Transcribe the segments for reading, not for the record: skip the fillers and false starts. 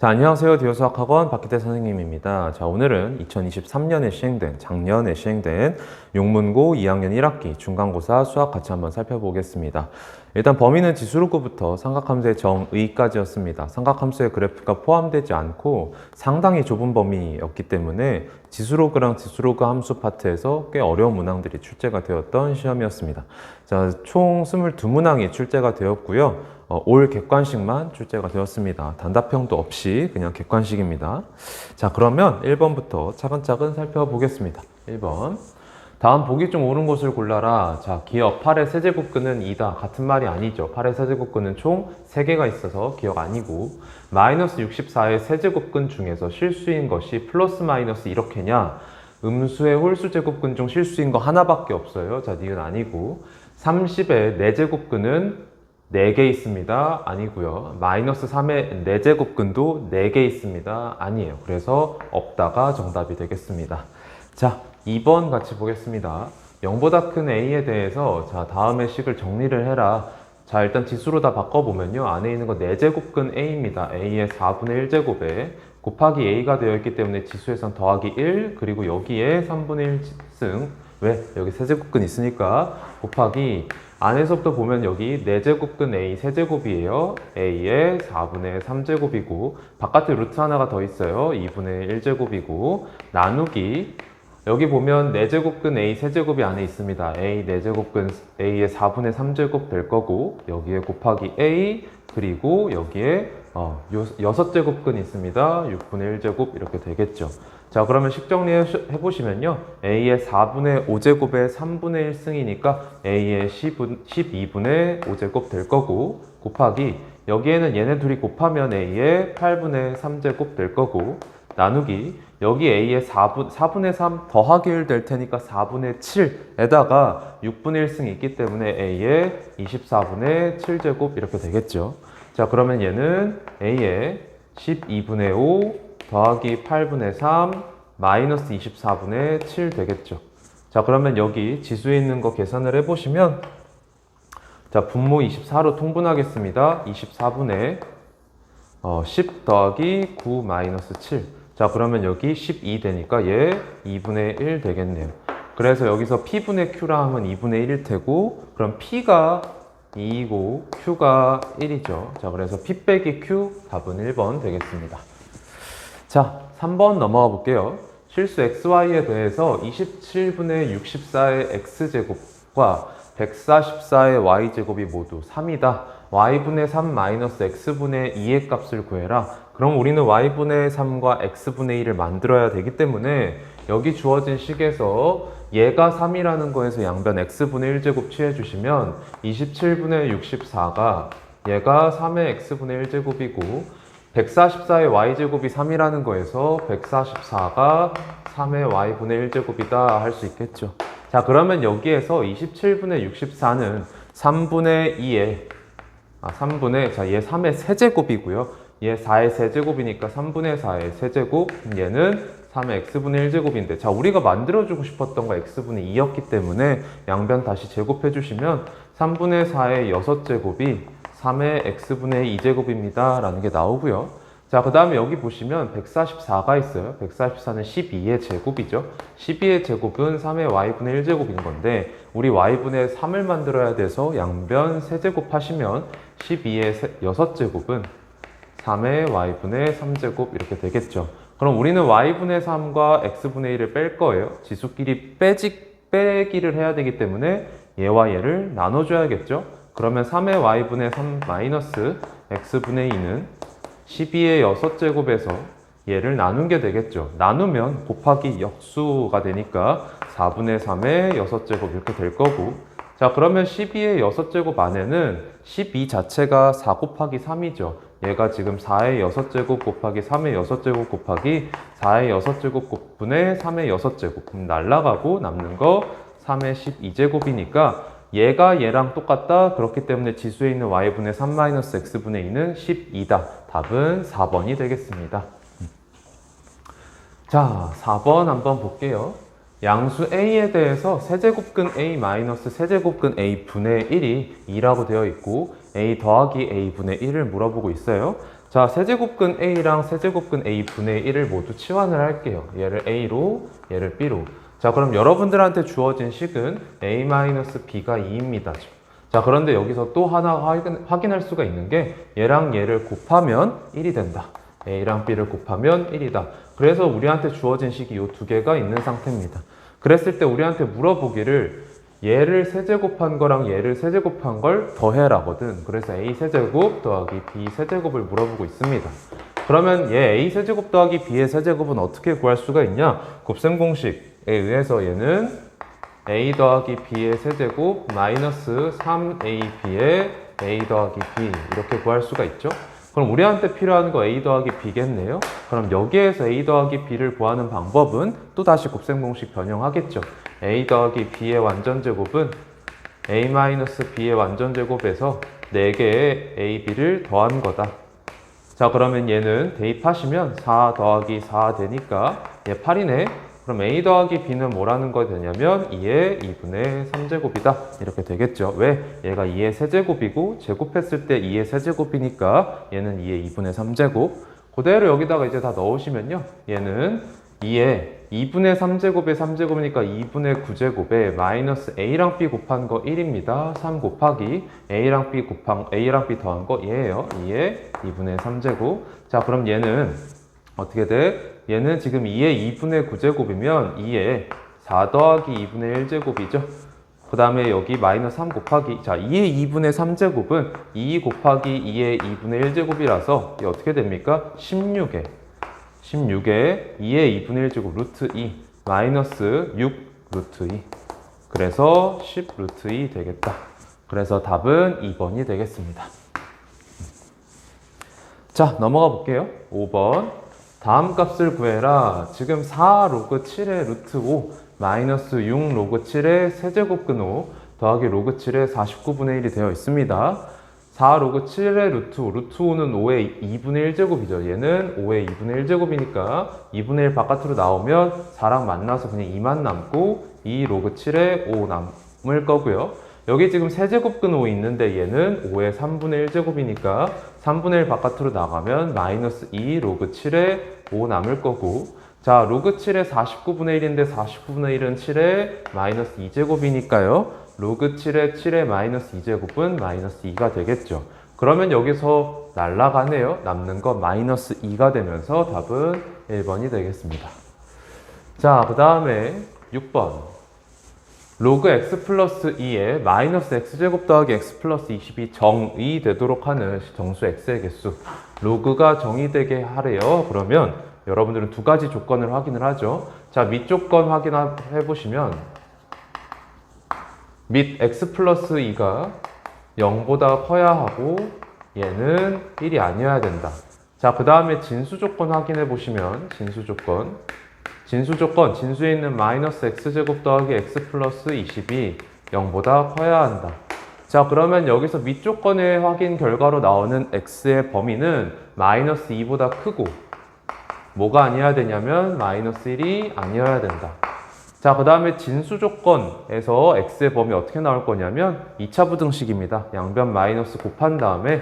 자, 안녕하세요. 디오수학학원 박기태 선생님입니다. 자, 오늘은 2023년에 시행된, 작년에 시행된 용문고 2학년 1학기 중간고사 수학 같이 한번 살펴보겠습니다. 일단 범위는 지수로그부터 삼각함수의 정의까지였습니다. 삼각함수의 그래프가 포함되지 않고 상당히 좁은 범위였기 때문에 지수로그랑 지수로그 함수 파트에서 꽤 어려운 문항들이 출제가 되었던 시험이었습니다. 자, 총 22문항이 출제가 되었고요. 올 객관식만 출제가 되었습니다. 단답형도 없이 그냥 객관식입니다. 자, 그러면 1번부터 차근차근 살펴보겠습니다. 1번. 다음 보기 중 옳은 것을 골라라. 자, 기억 8의 세제곱근은 2다. 같은 말이 아니죠. 8의 세제곱근은 총 3개가 있어서 기억 아니고, 마이너스 64의 세제곱근 중에서 실수인 것이 플러스 마이너스 이렇게냐? 음수의 홀수제곱근 중 실수인 거 하나밖에 없어요. 자, 니은 아니고, 30의 4제곱근은 4개 있습니다. 아니고요. 마이너스 3의 4제곱근도 4개 있습니다. 아니에요. 그래서 없다가 정답이 되겠습니다. 자, 2번 같이 보겠습니다. 0보다 큰 a에 대해서 자, 다음의 식을 정리를 해라. 자, 일단 지수로 다 바꿔보면요. 안에 있는 거 4제곱근 a입니다. a의 4분의 1제곱에 곱하기 a가 되어 있기 때문에 지수에선 더하기 1, 그리고 여기에 3분의 1승. 왜? 여기 세제곱근 있으니까 곱하기 안에서부터 보면 여기 4제곱근 a 세제곱이에요. a의 4분의 3제곱이고 바깥에 루트 하나가 더 있어요. 2분의 1제곱이고 나누기 여기 보면 4제곱근 a 세제곱이 안에 있습니다. a 4제곱근 a의 4분의 3제곱 될 거고 여기에 곱하기 a 그리고 여기에 6제곱근 있습니다. 6분의 1제곱 이렇게 되겠죠. 자, 그러면 식 정리해 보시면요. a의 4분의 5제곱에 3분의 1승이니까 a의 12분의 5제곱 될 거고 곱하기 여기에는 얘네 둘이 곱하면 a의 8분의 3제곱 될 거고 나누기 여기 a의 4분의 3 더하기 1 될 테니까 4분의 7에다가 6분의 1승이 있기 때문에 a의 24분의 7제곱 이렇게 되겠죠. 자, 그러면 얘는 a의 12분의 5 더하기 8분의 3 마이너스 24분의 7 되겠죠. 자, 그러면 여기 지수에 있는 거 계산을 해보시면 자, 분모 24로 통분하겠습니다. 24분의 10 더하기 9 마이너스 7. 자, 그러면 여기 12 되니까 얘 2분의 1 되겠네요. 그래서 여기서 P분의 Q라 하면 2분의 1일 테고 그럼 P가 2이고 Q가 1이죠. 자, 그래서 P 빼기 Q 답은 1번 되겠습니다. 자, 3번 넘어가 볼게요. 실수 xy에 대해서 27분의 64의 x제곱과 144의 y제곱이 모두 3이다. y분의 3 마이너스 x분의 2의 값을 구해라. 그럼 우리는 y분의 3과 x분의 2를 만들어야 되기 때문에 여기 주어진 식에서 얘가 3이라는 거에서 양변 x분의 1제곱 취해주시면 27분의 64가 얘가 3의 x분의 1제곱이고 144의 y제곱이 3이라는 거에서 144가 3의 y분의 1제곱이다 할 수 있겠죠. 자, 그러면 여기에서 27분의 64는 3분의 2의 자, 얘 3의 세제곱이고요. 얘 4의 세제곱이니까 3분의 4의 세제곱, 얘는 3의 x분의 1제곱인데 자, 우리가 만들어주고 싶었던 거 x분의 2였기 때문에 양변 다시 제곱해 주시면 3분의 4의 6제곱이 3의 x분의 2제곱입니다. 라는 게 나오고요. 자, 그 다음에 여기 보시면 144가 있어요. 144는 12의 제곱이죠. 12의 제곱은 3의 y분의 1제곱인 건데 우리 y분의 3을 만들어야 돼서 양변 세제곱 하시면 12의 6제곱은 3의 y분의 3제곱 이렇게 되겠죠. 그럼 우리는 y분의 3과 x분의 1을 뺄 거예요. 지수끼리 빼기를 해야 되기 때문에 얘와 얘를 나눠줘야겠죠. 그러면 3의 y분의 3 마이너스 x분의 2는 12의 6제곱에서 얘를 나눈 게 되겠죠. 나누면 곱하기 역수가 되니까 4분의 3의 6제곱 이렇게 될 거고 자, 그러면 12의 6제곱 안에는 12 자체가 4 곱하기 3이죠. 얘가 지금 4의 6제곱 곱하기 3의 6제곱 곱하기 4의 6제곱 곱분의 3의 6제곱 그럼 날라가고 남는 거 3의 12제곱이니까 얘가 얘랑 똑같다. 그렇기 때문에 지수에 있는 y분의 3 마이너스 x분의 2는 12다. 답은 4번이 되겠습니다. 자, 4번 한번 볼게요. 양수 a에 대해서 세제곱근 a 마이너스 세제곱근 a 분의 1이 2라고 되어 있고 a 더하기 a 분의 1을 물어보고 있어요. 자, 세제곱근 A랑 세제곱근 A분의 1을 모두 치환을 할게요. 얘를 A로, 얘를 B로. 자, 그럼 여러분들한테 주어진 식은 A-B가 2입니다. 자, 그런데 여기서 또 하나 확인할 수가 있는 게 얘랑 얘를 곱하면 1이 된다. A랑 B를 곱하면 1이다. 그래서 우리한테 주어진 식이 이 두 개가 있는 상태입니다. 그랬을 때 우리한테 물어보기를 얘를 세제곱한 거랑 얘를 세제곱한 걸 더해라거든. 그래서 A 세제곱 더하기 B 세제곱을 물어보고 있습니다. 그러면 얘 A 세제곱 더하기 B의 세제곱은 어떻게 구할 수가 있냐? 곱셈 공식에 의해서 얘는 A 더하기 B의 세제곱 마이너스 3AB의 A 더하기 B 이렇게 구할 수가 있죠. 그럼 우리한테 필요한 거 A 더하기 B겠네요. 그럼 여기에서 A 더하기 B를 구하는 방법은 또 다시 곱셈 공식 변형하겠죠. A 더하기 B의 완전제곱은 A-B의 완전제곱에서 4개의 A, B를 더한 거다. 자, 그러면 얘는 대입하시면 4 더하기 4 되니까 얘 8이네. 그럼 A 더하기 B는 뭐라는 거 되냐면 2의 2분의 3제곱이다. 이렇게 되겠죠. 왜? 얘가 2의 세제곱이고 제곱했을 때 2의 세제곱이니까 얘는 2의 2분의 3제곱. 그대로 여기다가 이제 다 넣으시면요. 얘는 2의 2분의 3제곱에 3제곱이니까 2분의 9제곱에 마이너스 A랑 B 곱한 거 1입니다. 3 곱하기 A랑 B 더한 거 얘예요. 2의 2분의 3제곱. 자, 그럼 얘는 어떻게 돼? 얘는 지금 2의 2분의 9제곱이면 2의 4 더하기 2분의 1제곱이죠. 그 다음에 여기 마이너스 3 곱하기, 자, 2의 2분의 3제곱은 2 곱하기 2의 2분의 1제곱이라서 이게 어떻게 됩니까? 16에 2의 2분의 1제곱 루트 2 마이너스 6 루트 2 그래서 10 루트 2 되겠다. 그래서 답은 2번이 되겠습니다. 자, 넘어가 볼게요. 5번 다음 값을 구해라. 지금 4 로그 7의 루트 5 마이너스 6 로그 7의 세제곱근 5 더하기 로그 7의 49분의 1이 되어 있습니다. 4 로그 7의 루트 5, 루트 5는 5의 2분의 1제곱이죠. 얘는 5의 2분의 1제곱이니까 2분의 1 바깥으로 나오면 4랑 만나서 그냥 2만 남고 2 로그 7의 5 남을 거고요. 여기 지금 세제곱근 5 있는데 얘는 5의 3분의 1제곱이니까 3분의 1 바깥으로 나가면 마이너스 2 로그 7의 5 남을 거고, 자, 로그 7의 49분의 1인데 49분의 1은 7의 마이너스 2제곱이니까요. 로그 7의 마이너스 2제곱은 마이너스 2가 되겠죠. 그러면 여기서 날라가네요. 남는 거 마이너스 2가 되면서 답은 1번이 되겠습니다. 자, 그 다음에 6번. 로그 x 플러스 2에 마이너스 x제곱 더하기 x 플러스 20이 정의 되도록 하는 정수 x의 개수. 로그가 정의되게 하래요. 그러면 여러분들은 두 가지 조건을 확인을 하죠. 자, 밑 조건 확인해 보시면 밑 x 플러스 2가 0보다 커야 하고 얘는 1이 아니어야 된다. 자, 그 다음에 진수 조건 확인해 보시면 진수 조건, 진수에 있는 마이너스 x제곱 더하기 x 플러스 20이 0보다 커야 한다. 자, 그러면 여기서 밑 조건의 확인 결과로 나오는 x의 범위는 마이너스 2보다 크고 뭐가 아니어야 되냐면 마이너스 1이 아니어야 된다. 자, 그 다음에 진수 조건에서 x의 범위 어떻게 나올 거냐면 2차 부등식입니다. 양변 마이너스 곱한 다음에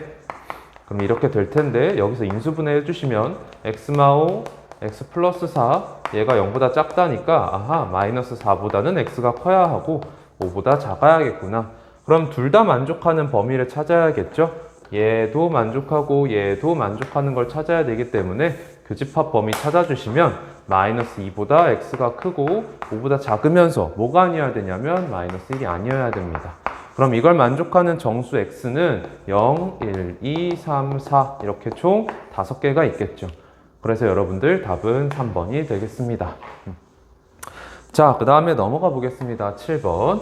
그럼 이렇게 될 텐데 여기서 인수분해 해주시면 x마오 x 플러스 4 얘가 0보다 작다니까 아하 마이너스 4보다는 x가 커야 하고 5보다 작아야겠구나. 그럼 둘 다 만족하는 범위를 찾아야겠죠. 얘도 만족하고 얘도 만족하는 걸 찾아야 되기 때문에 교집합 범위 찾아주시면 마이너스 2보다 x가 크고 5보다 작으면서 뭐가 아니어야 되냐면 마이너스 1이 아니어야 됩니다. 그럼 이걸 만족하는 정수 x는 0, 1, 2, 3, 4 이렇게 총 5개가 있겠죠. 그래서 여러분들 답은 3번이 되겠습니다. 자, 그 다음에 넘어가 보겠습니다. 7번.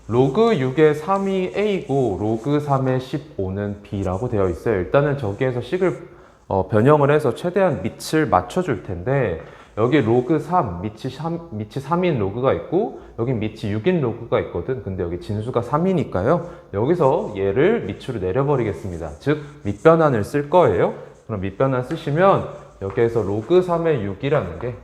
로그 6의 3이 A고 로그 3의 15는 B라고 되어 있어요. 일단은 저기에서 식을 변형을 해서 최대한 밑을 맞춰줄 텐데 여기 로그 3, 밑이 3인 로그가 있고 여기 밑이 6인 로그가 있거든. 근데 여기 진수가 3이니까요. 여기서 얘를 밑으로 내려버리겠습니다. 즉 밑변환을 쓸 거예요. 그럼 밑변환 쓰시면 여기에서 로그 3의 6이라는 게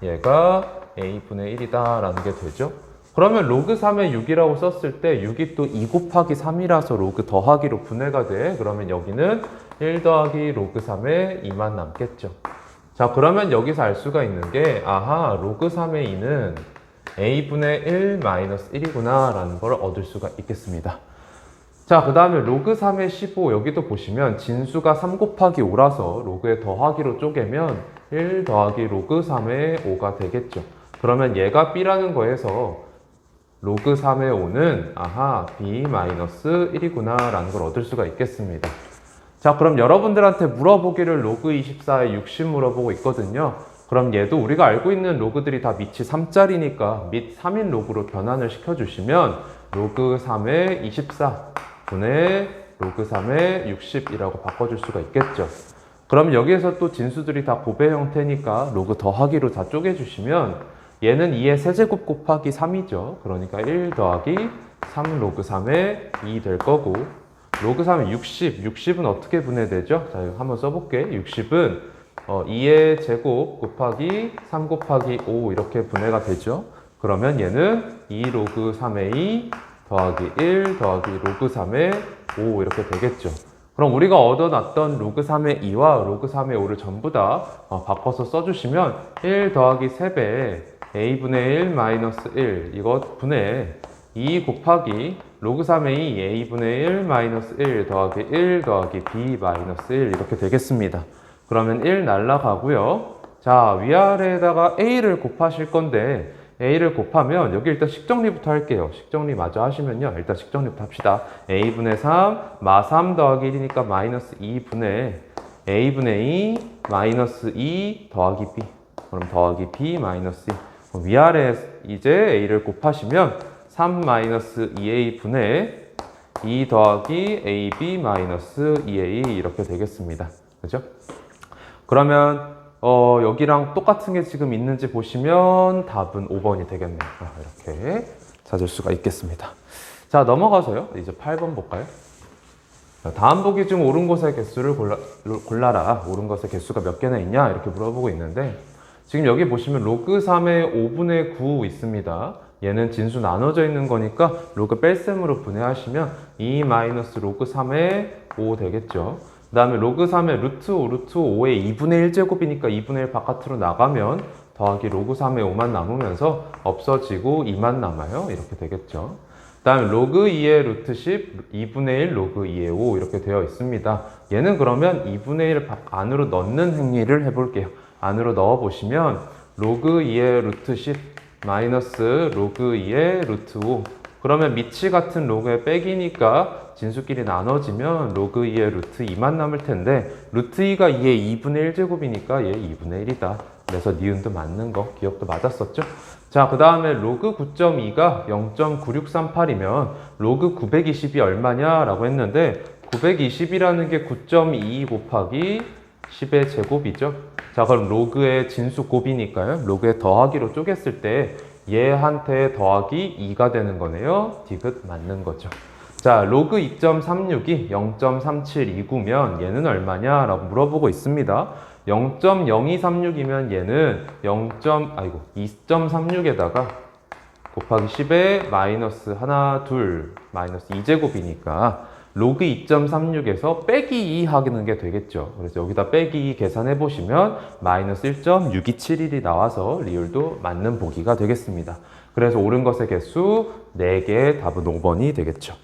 얘가 a분의 1이다 라는 게 되죠. 그러면 로그 3의 6이라고 썼을 때 6이 또 2 곱하기 3이라서 로그 더하기로 분해가 돼. 그러면 여기는 1 더하기 로그 3의 2만 남겠죠. 자, 그러면 여기서 알 수가 있는 게, 아하, 로그 3의 2는 a분의 1 마이너스 1이구나 라는 걸 얻을 수가 있겠습니다. 자, 그 다음에 로그 3의 15, 여기도 보시면 진수가 3 곱하기 5라서 로그의 더하기로 쪼개면 1 더하기 로그 3의 5가 되겠죠. 그러면 얘가 b라는 거에서 로그 3의 5는 아하, b 마이너스 1이구나 라는 걸 얻을 수가 있겠습니다. 자, 그럼 여러분들한테 물어보기를 로그 24에 60 물어보고 있거든요. 그럼 얘도 우리가 알고 있는 로그들이 다 밑이 3짜리니까 밑 3인 로그로 변환을 시켜주시면 로그 3의 24 분의 로그 3의 60이라고 바꿔줄 수가 있겠죠. 그럼 여기에서 또 진수들이 다 곱의 형태니까 로그 더하기로 다 쪼개주시면 얘는 2의 세제곱 곱하기 3이죠. 그러니까 1 더하기 3 로그 3의 2 될 거고, 로그 3의 60, 60은 어떻게 분해되죠? 자, 이거 한번 써볼게. 60은 2의 제곱 곱하기 3 곱하기 5 이렇게 분해가 되죠. 그러면 얘는 2 로그 3의 2 더하기 1 더하기 로그 3의 5 이렇게 되겠죠. 그럼 우리가 얻어놨던 로그 3의 2와 로그 3의 5를 전부 다 바꿔서 써주시면 1 더하기 3배 a분의 1 마이너스 1 이거 분해 2 곱하기 로그 3의 2 a분의 1 마이너스 1 더하기 1 더하기 b 마이너스 1 이렇게 되겠습니다. 그러면 1 날라가고요. 자, 위아래에다가 a를 곱하실 건데 a를 곱하면 여기 일단 식정리부터 할게요. 식정리 마저 하시면요. 일단 식정리부터 합시다. a분의 3 마 3 더하기 1이니까 마이너스 2분의 a분의 2 마이너스 2 더하기 b 그럼 더하기 b 마이너스 2 위아래 이제 a를 곱하시면 3 마이너스 2a 분의 2 더하기 ab 마이너스 2a 이렇게 되겠습니다. 그죠? 그러면 여기랑 똑같은 게 지금 있는지 보시면 답은 5번이 되겠네요. 이렇게 찾을 수가 있겠습니다. 자, 넘어가서요. 이제 8번 볼까요? 다음 보기 중 옳은 것의 개수를 골라라. 옳은 것의 개수가 몇 개나 있냐? 이렇게 물어보고 있는데 지금 여기 보시면 로그 3의 5분의 9 있습니다. 얘는 진수 나눠져 있는 거니까 로그 뺄셈으로 분해하시면 2 마이너스 로그 3의 5 되겠죠. 그 다음에 로그 3의 루트 5, 루트 5의 2분의 1제곱이니까 2분의 1 바깥으로 나가면 더하기 로그 3의 5만 남으면서 없어지고 2만 남아요. 이렇게 되겠죠. 그 다음에 로그 2의 루트 10, 2분의 1 로그 2의 5 이렇게 되어 있습니다. 얘는 그러면 2분의 1 안으로 넣는 행위를 해볼게요. 안으로 넣어보시면 로그 2의 루트 10 마이너스 로그 2의 루트 5 그러면 밑이 같은 로그의 빼기니까 진수끼리 나눠지면 로그 2의 루트 2만 남을 텐데 루트 2가 2의 2분의 1제곱이니까 얘 2분의 1이다. 그래서 니은도 맞는 거, 기억도 맞았었죠? 자, 그 다음에 로그 9.2가 0.9638이면 로그 920이 얼마냐? 라고 했는데 920이라는 게 9.22 곱하기 10의 제곱이죠. 자, 그럼 로그의 진수 곱이니까요. 로그의 더하기로 쪼갰을 때 얘한테 더하기 2가 되는 거네요. 디귿 맞는 거죠. 자, 로그 2.36이 0.3729면 얘는 얼마냐? 라고 물어보고 있습니다. 0.0236이면 얘는 2.36에다가 곱하기 10에 마이너스 하나, 둘, 마이너스 2제곱이니까 로그 2.36에서 빼기 2 하는 게 되겠죠. 그래서 여기다 빼기 2 계산해 보시면 마이너스 1.6271이 나와서 리을도 맞는 보기가 되겠습니다. 그래서 옳은 것의 개수 4개, 답은 5번이 되겠죠.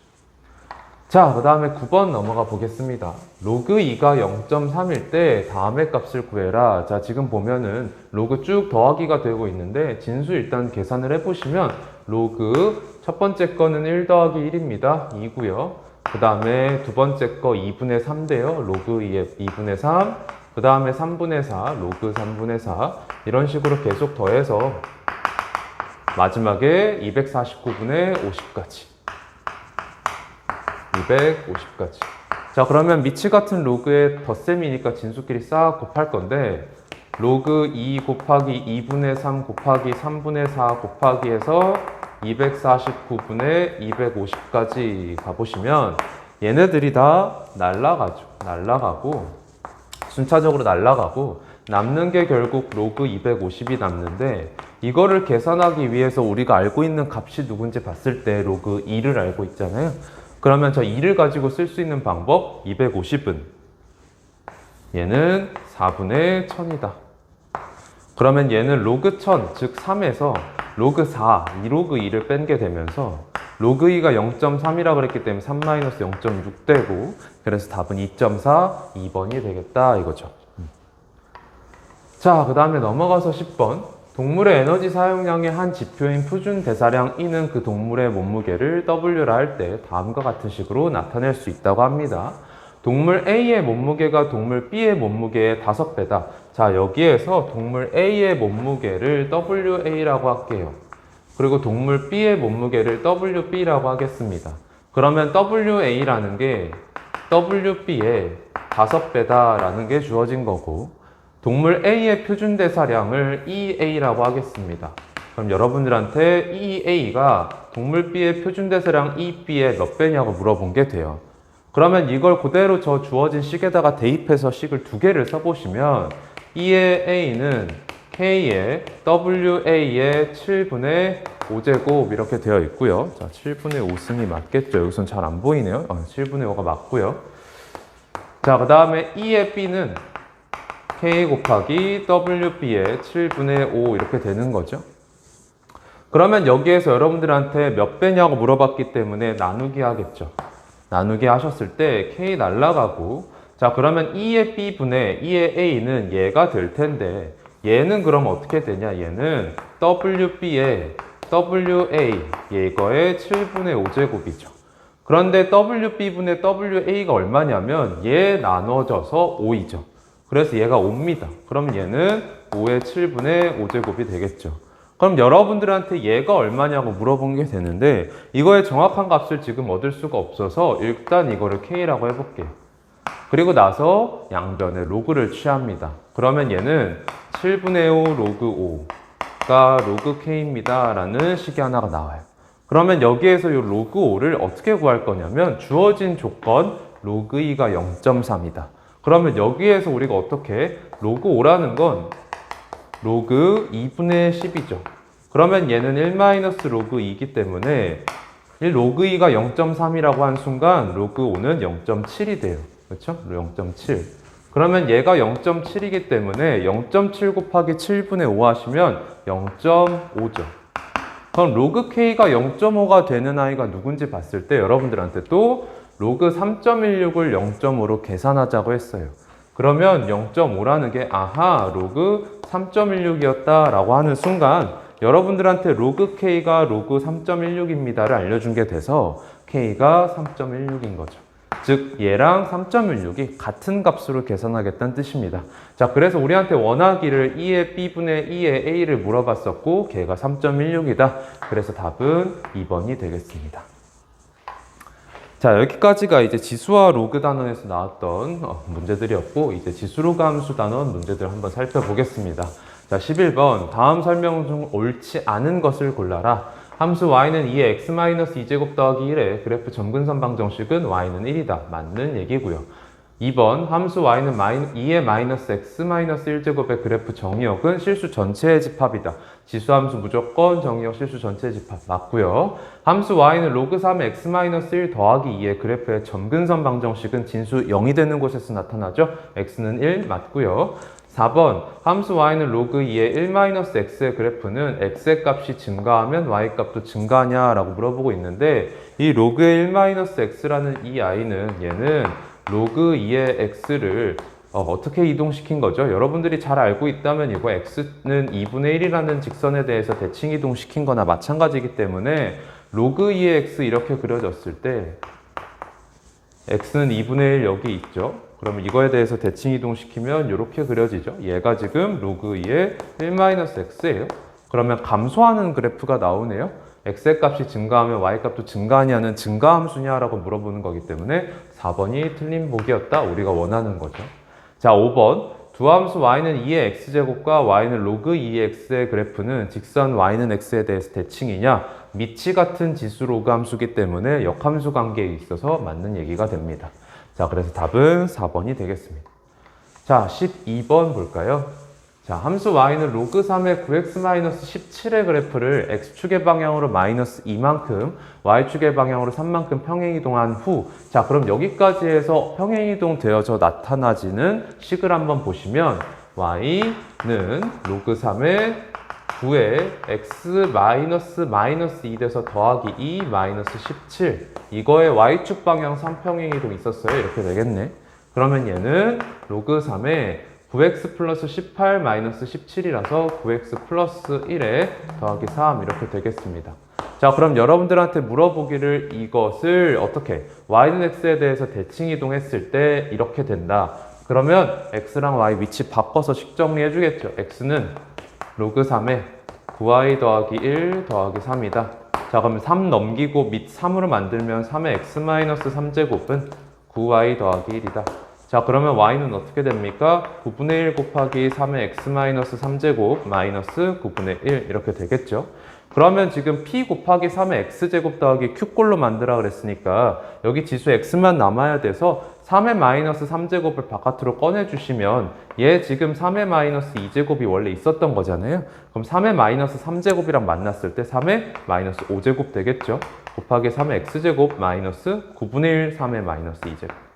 자, 그 다음에 9번 넘어가 보겠습니다. 로그 2가 0.3일 때 다음의 값을 구해라. 자, 지금 보면은 로그 쭉 더하기가 되고 있는데 진수 일단 계산을 해보시면 로그 첫 번째 거는 1 더하기 1입니다. 2고요. 그 다음에 두 번째 거 2분의 3인데요. 로그 2의 2분의 3. 그 다음에 3분의 4, 로그 3분의 4. 이런 식으로 계속 더해서 마지막에 249분의 50까지. 250까지. 자, 그러면 밑이 같은 로그의 덧셈이니까 진수끼리 싹 곱할 건데 로그 2 곱하기 2분의 3 곱하기 3분의 4 곱하기 해서 249분의 250까지 가보시면 얘네들이 다 날라가고 순차적으로 날라가고 남는 게 결국 로그 250이 남는데 이거를 계산하기 위해서 우리가 알고 있는 값이 누군지 봤을 때 로그 2를 알고 있잖아요. 그러면 저 2를 가지고 쓸 수 있는 방법 250은 얘는 4분의 1000이다. 그러면 얘는 로그 1000, 즉 3에서 로그 4, 2 로그 2를 뺀게 되면서 로그 2가 0.3이라고 그랬기 때문에 3-0.6 되고, 그래서 답은 2.4, 2번이 되겠다 이거죠. 자, 그 다음에 넘어가서 10번. 동물의 에너지 사용량의 한 지표인 표준 대사량 E는 그 동물의 몸무게를 W라 할 때 다음과 같은 식으로 나타낼 수 있다고 합니다. 동물 A의 몸무게가 동물 B의 몸무게의 5배다. 자, 여기에서 동물 A의 몸무게를 WA라고 할게요. 그리고 동물 B의 몸무게를 WB라고 하겠습니다. 그러면 WA라는 게 WB의 5배다라는 게 주어진 거고, 동물 A의 표준 대사량을 EA라고 하겠습니다. 그럼 여러분들한테 EA가 동물 B의 표준 대사량 EB의 몇 배냐고 물어본 게 돼요. 그러면 이걸 그대로 저 주어진 식에다가 대입해서 식을 두 개를 써보시면 E의 A는 K의 WA의 7분의 5제곱 이렇게 되어 있고요. 자, 7분의 5승이 맞겠죠? 여기선 잘 안 보이네요. 7분의 5가 맞고요. 자, 그 다음에 E의 B는 K 곱하기 WB의 7분의 5 이렇게 되는 거죠. 그러면 여기에서 여러분들한테 몇 배냐고 물어봤기 때문에 나누기 하겠죠. 나누기 하셨을 때 K 날라가고, 자, 그러면 E의 B분의 E의 A는 얘가 될 텐데, 얘는 그럼 어떻게 되냐? 얘는 WB의 WA, 얘거의 7분의 5제곱이죠. 그런데 WB분의 WA가 얼마냐면 얘 나눠져서 5이죠. 그래서 얘가 5입니다. 그럼 얘는 5의 7분의 5제곱이 되겠죠. 그럼 여러분들한테 얘가 얼마냐고 물어본 게 되는데, 이거의 정확한 값을 지금 얻을 수가 없어서 일단 이거를 K라고 해볼게요. 그리고 나서 양변에 로그를 취합니다. 그러면 얘는 7분의 5 로그 5가 로그 K입니다 라는 식이 하나가 나와요. 그러면 여기에서 이 로그 5를 어떻게 구할 거냐면, 주어진 조건 로그 2가 0.3이다. 그러면 여기에서 우리가 어떻게, 로그 5라는 건 로그 2분의 10이죠. 그러면 얘는 1-로그 2이기 때문에 로그 2가 0.3이라고 한 순간 로그 5는 0.7이 돼요. 그렇죠? 0.7. 그러면 얘가 0.7이기 때문에 0.7 곱하기 7분의 5 하시면 0.5죠. 그럼 로그 K가 0.5가 되는 아이가 누군지 봤을 때 여러분들한테 또 로그 3.16을 0.5로 계산하자고 했어요. 그러면 0.5라는 게 아하 로그 3.16이었다 라고 하는 순간 여러분들한테 로그 K가 로그 3.16입니다를 알려준 게 돼서 K가 3.16인 거죠. 즉 얘랑 3.16이 같은 값으로 계산하겠다는 뜻입니다. 자, 그래서 우리한테 원하기를 2의 B분의 2의 A를 물어봤었고 걔가 3.16이다. 그래서 답은 2번이 되겠습니다. 자, 여기까지가 이제 지수와 로그 단원에서 나왔던 문제들이었고, 이제 지수로그 함수 단원 문제들 한번 살펴보겠습니다. 자, 11번. 다음 설명 중 옳지 않은 것을 골라라. 함수 y는 2의 x-2제곱 더하기 1의 그래프 점근선 방정식은 y는 1이다. 맞는 얘기고요. 2번. 함수 y는 2의 마이너스 x-1제곱의 그래프 정의역은 실수 전체의 집합이다. 지수함수 무조건 정의역 실수 전체의 집합 맞고요. 함수 y는 로그 3의 x-1 더하기 2의 그래프의 점근선 방정식은 진수 0이 되는 곳에서 나타나죠. x는 1 맞고요. 4번 함수 y는 로그 2의 1-x의 그래프는 x의 값이 증가하면 y 값도 증가하냐 라고 물어보고 있는데, 이 로그의 1-x라는 이 i는 얘는 로그 2의 x를 어떻게 이동시킨 거죠? 여러분들이 잘 알고 있다면 이거 x는 2분의 1이라는 직선에 대해서 대칭 이동시킨 거나 마찬가지이기 때문에 로그 2의 x 이렇게 그려졌을 때 x는 2분의 1 여기 있죠? 그러면 이거에 대해서 대칭 이동시키면 이렇게 그려지죠? 얘가 지금 로그 2의 1-x예요. 그러면 감소하는 그래프가 나오네요. x의 값이 증가하면 y 값도 증가하냐는 증가함수냐라고 물어보는 거기 때문에 4번이 틀린 보기였다. 우리가 원하는 거죠. 자, 5번. 두 함수 y는 2의 x제곱과 y는 로그 2의 x의 그래프는 직선 y는 x에 대해서 대칭이냐? 밑이 같은 지수 로그 함수기 때문에 역함수 관계에 있어서 맞는 얘기가 됩니다. 자, 그래서 답은 4번이 되겠습니다. 자, 12번 볼까요? 자, 함수 y는 로그 3의 9x-17의 그래프를 x축의 방향으로 마이너스 2만큼, y축의 방향으로 3만큼 평행이동한 후, 자, 그럼 여기까지 해서 평행이동 되어져 나타나지는 식을 한번 보시면 y는 로그 3의 9에 x 마이너스 2 돼서 더하기 2 마이너스 17, 이거에 y축 방향 3평행이동 있었어요. 이렇게 되겠네. 그러면 얘는 로그 3에 9x 플러스 18 마이너스 17이라서 9x 플러스 1에 더하기 3 이렇게 되겠습니다. 자, 그럼 여러분들한테 물어보기를 이것을 어떻게 y는 x에 대해서 대칭 이동했을 때 이렇게 된다. 그러면 x랑 y 위치 바꿔서 식 정리해 주겠죠. x는 로그 3에 9y 더하기 1 더하기 3이다. 자, 그러면 3 넘기고 밑 3으로 만들면 3의 x-3제곱은 9y 더하기 1이다. 자, 그러면 y는 어떻게 됩니까? 9분의 1 곱하기 3의 x-3제곱 마이너스 9분의 1 이렇게 되겠죠. 그러면 지금 p 곱하기 3의 x제곱 더하기 q꼴로 만들라 그랬으니까 여기 지수 x만 남아야 돼서 3의 마이너스 3제곱을 바깥으로 꺼내주시면 얘 지금 3의 마이너스 2제곱이 원래 있었던 거잖아요. 그럼 3의 마이너스 3제곱이랑 만났을 때 3의 마이너스 5제곱 되겠죠. 곱하기 3의 x제곱 마이너스 9분의 1 3의 마이너스 2제곱.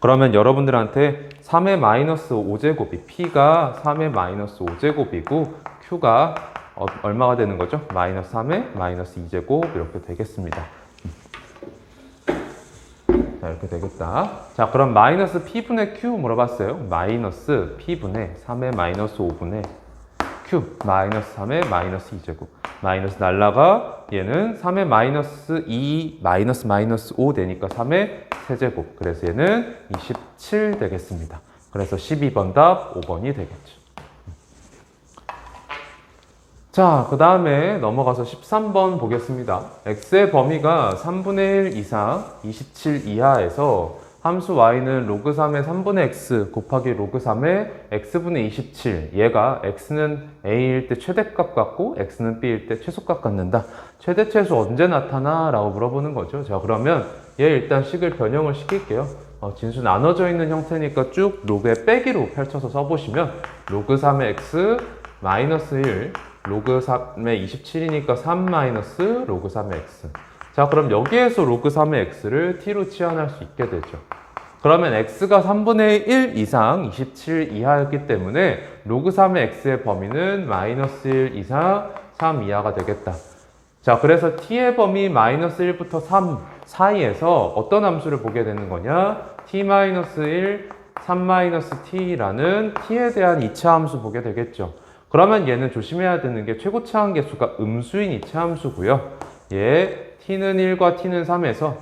그러면 여러분들한테 3의 마이너스 5제곱이 p가 3의 마이너스 5제곱이고 q가 얼마가 되는 거죠? 마이너스 3의 마이너스 2제곱 이렇게 되겠습니다. 자, 이렇게 되겠다. 자, 그럼 마이너스 p분의 q 물어봤어요. 마이너스 p분의 3의 마이너스 5분의 q 마이너스 3의 마이너스 2제곱. 마이너스 날라가 얘는 3의 마이너스 2 마이너스 5 되니까 3의 세제곱. 그래서 얘는 27 되겠습니다. 그래서 12번 답 5번이 되겠죠. 자, 그 다음에 넘어가서 13번 보겠습니다. x의 범위가 3분의 1 이상 27 이하에서 함수 y는 로그 3의 3분의 x 곱하기 로그 3의 x분의 27, 얘가 x는 a일 때 최대값 같고 x는 b일 때 최소값 갖는다. 최대 최소 언제 나타나? 라고 물어보는 거죠. 자, 그러면 얘 일단 식을 변형을 시킬게요. 진수 나눠져 있는 형태니까 쭉 로그의 빼기로 펼쳐서 써보시면 로그 3의 x 마이너스 1 로그 3의 27이니까 3 마이너스 로그 3의 x. 자, 그럼 여기에서 로그 3의 x를 t로 치환할 수 있게 되죠. 그러면 x가 3분의 1 이상 27 이하였기 때문에 로그 3의 x의 범위는 마이너스 1 이상 3 이하가 되겠다. 자, 그래서 t의 범위 마이너스 1부터 3 사이에서 어떤 함수를 보게 되는 거냐? t-1, 3-t라는 t에 대한 이차함수 보게 되겠죠. 그러면 얘는 조심해야 되는 게 최고차항계수가 음수인 이차함수고요. 얘 t는 1과 t는 3에서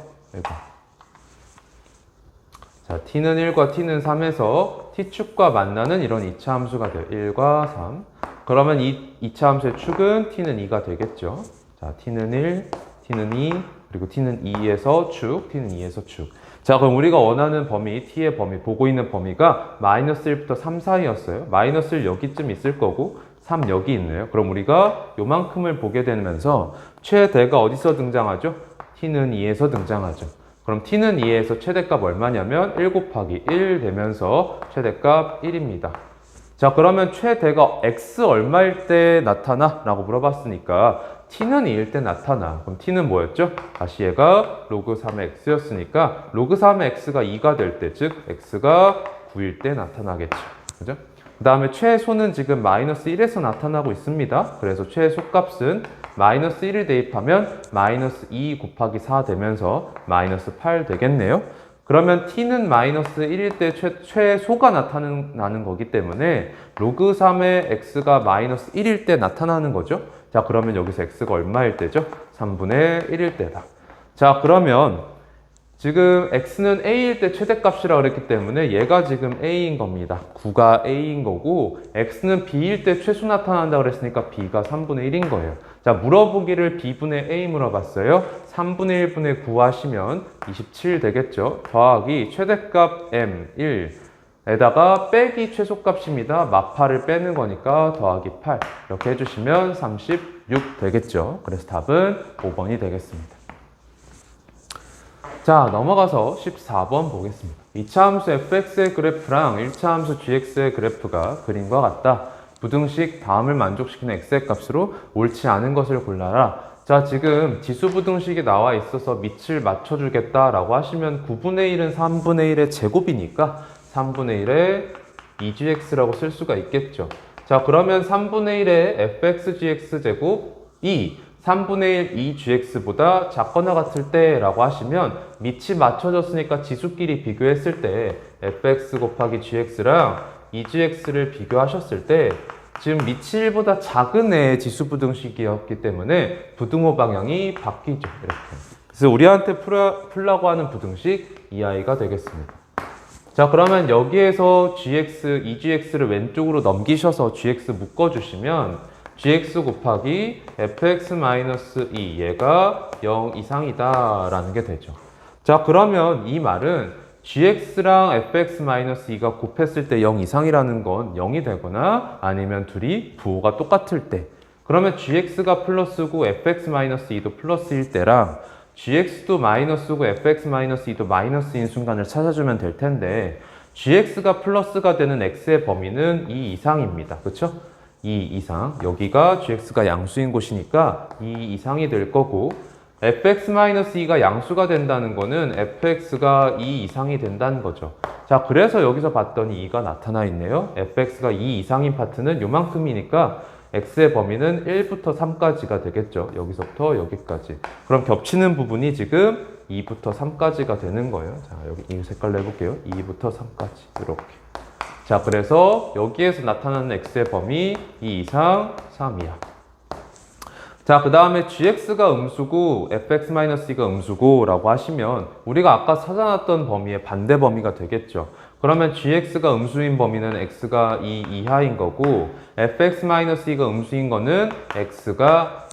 자, t는 1과 t는 3에서 t축과 만나는 이런 이차함수가 돼요. 1과 3. 그러면 이 이차함수의 축은 t는 2가 되겠죠. 자, t는 1, t는 2, 그리고 t는 2에서 축, t는 2에서 축. 자, 그럼 우리가 원하는 범위, t의 범위, 보고 있는 범위가 마이너스 1부터 3 사이였어요. 마이너스 1 여기쯤 있을 거고 3 여기 있네요. 그럼 우리가 요만큼을 보게 되면서 최대가 어디서 등장하죠? t는 2에서 등장하죠. 그럼 t는 2에서 최대값 얼마냐면 1 곱하기 1 되면서 최대값 1입니다. 자, 그러면 최대가 x 얼마일 때 나타나? 라고 물어봤으니까 t는 2일 때 나타나. 그럼 t는 뭐였죠? 다시 얘가 로그 3의 x였으니까 로그 3의 x가 2가 될 때, 즉 x가 9일 때 나타나겠죠. 그죠? 그 다음에 최소는 지금 마이너스 1에서 나타나고 있습니다. 그래서 최소값은 마이너스 1을 대입하면 마이너스 2 곱하기 4 되면서 마이너스 8 되겠네요. 그러면 t는 마이너스 1일 때 최소가 나타나는 거기 때문에 로그 3의 x가 마이너스 1일 때 나타나는 거죠. 자, 그러면 여기서 x가 얼마일 때죠? 3분의 1일 때다. 자, 그러면 지금 x는 a일 때 최대값이라고 그랬기 때문에 얘가 지금 a인 겁니다. 9가 a인 거고 x는 b일 때 최소 나타난다고 그랬으니까 b가 3분의 1인 거예요. 자, 물어보기를 b분의 a 물어봤어요. 3분의 1분의 9 하시면 27 되겠죠. 더하기 최대값 m 1 에다가 빼기 최소값입니다. 마파를 빼는 거니까 더하기 8 이렇게 해주시면 36 되겠죠. 그래서 답은 5번이 되겠습니다. 자, 넘어가서 14번 보겠습니다. 2차 함수 fx의 그래프랑 1차 함수 gx의 그래프가 그림과 같다. 부등식 다음을 만족시키는 x의 값으로 옳지 않은 것을 골라라. 자, 지금 지수부등식이 나와 있어서 밑을 맞춰주겠다라고 하시면 9분의 1은 3분의 1의 제곱이니까 3분의 1의 2gx라고 쓸 수가 있겠죠. 자, 그러면 3분의 1의 fxgx 제곱 3분의 1 2gx보다 작거나 같을 때 라고 하시면 밑이 맞춰졌으니까 지수끼리 비교했을 때 fx 곱하기 gx랑 2gx를 비교하셨을 때 지금 밑이 1보다 작은 애의 지수부등식이었기 때문에 부등호 방향이 바뀌죠. 이렇게. 그래서 우리한테 풀라고 하는 부등식 이 아이가 되겠습니다. 자, 그러면 여기에서 gx, 2gx를 왼쪽으로 넘기셔서 gx 묶어주시면 gx 곱하기 fx-2 얘가 0 이상이다 라는 게 되죠. 자, 그러면 이 말은 gx랑 fx-2가 곱했을 때 0 이상이라는 건 0이 되거나 아니면 둘이 부호가 똑같을 때, 그러면 gx가 플러스고 fx-2도 플러스일 때랑 gx도 마이너스고 fx-2도 마이너스인 순간을 찾아주면 될 텐데 gx가 플러스가 되는 x의 범위는 2 이상입니다. 그쵸? 2 이상. 여기가 gx가 양수인 곳이니까 2 이상이 될 거고 fx-2가 양수가 된다는 거는 fx가 2 이상이 된다는 거죠. 자, 그래서 여기서 봤더니 2가 나타나 있네요. fx가 2 이상인 파트는 요만큼이니까 x의 범위는 1부터 3까지가 되겠죠. 여기서부터 여기까지. 그럼 겹치는 부분이 지금 2부터 3까지가 되는 거예요. 자, 여기 이 색깔로 해볼게요. 2부터 3까지. 이렇게. 자, 그래서 여기에서 나타나는 x의 범위 2 이상 3이야. 자, 그 다음에 gx가 음수고 fx-2가 음수고 라고 하시면 우리가 아까 찾아놨던 범위의 반대 범위가 되겠죠. 그러면 gx가 음수인 범위는 x가 2 이하인 거고 fx-2가 음수인 거는 x가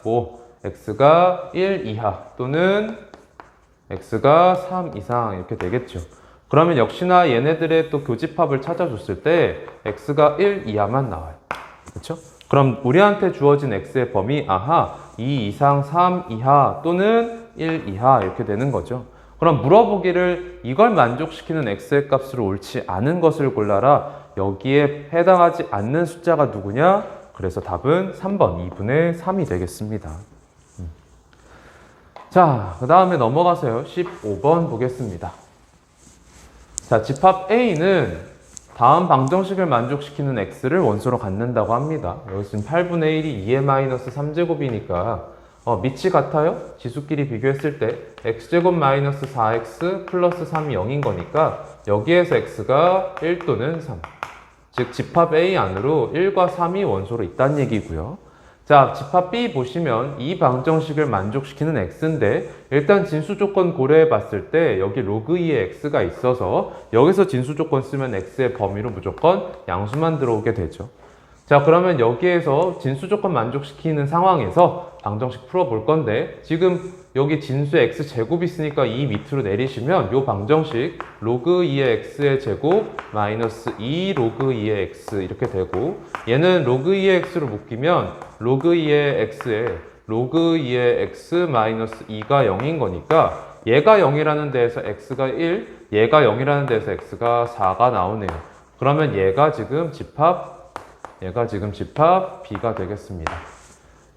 1 이하 또는 x가 3 이상 이렇게 되겠죠. 그러면 역시나 얘네들의 또 교집합을 찾아줬을 때 x가 1 이하만 나와요. 그렇죠? 그럼 우리한테 주어진 x의 범위 2 이상 3 이하 또는 1 이하 이렇게 되는 거죠. 그럼 물어보기를 이걸 만족시키는 x의 값으로 옳지 않은 것을 골라라. 여기에 해당하지 않는 숫자가 누구냐? 그래서 답은 3번 2분의 3이 되겠습니다. 자, 그 다음에 넘어가서요. 15번 보겠습니다. 자, 집합 A는 다음 방정식을 만족시키는 x를 원소로 갖는다고 합니다. 여기 지금 8분의 1이 2의 마이너스 3제곱이니까 밑이 같아요? 지수끼리 비교했을 때 x제곱 마이너스 4x 플러스 3이 0인 거니까 여기에서 x가 1 또는 3. 즉 집합 A 안으로 1과 3이 원소로 있다는 얘기고요. 자, 집합 B 보시면 이 방정식을 만족시키는 x인데 일단 진수 조건 고려해 봤을 때 여기 로그 2의 x가 있어서 여기서 진수 조건 쓰면 x의 범위로 무조건 양수만 들어오게 되죠. 자, 그러면 여기에서 진수 조건 만족시키는 상황에서 방정식 풀어볼 건데 지금 여기 진수의 x제곱이 있으니까 이 밑으로 내리시면 이 방정식 로그 2의 x의 제곱 마이너스 2 로그 2의 x 이렇게 되고 얘는 로그 2의 x로 묶이면 로그 2의 x에 로그 2의 x 마이너스 2가 0인 거니까 얘가 0이라는 데에서 x가 1, 얘가 0이라는 데에서 x가 4가 나오네요. 그러면 얘가 지금 집합 B가 되겠습니다.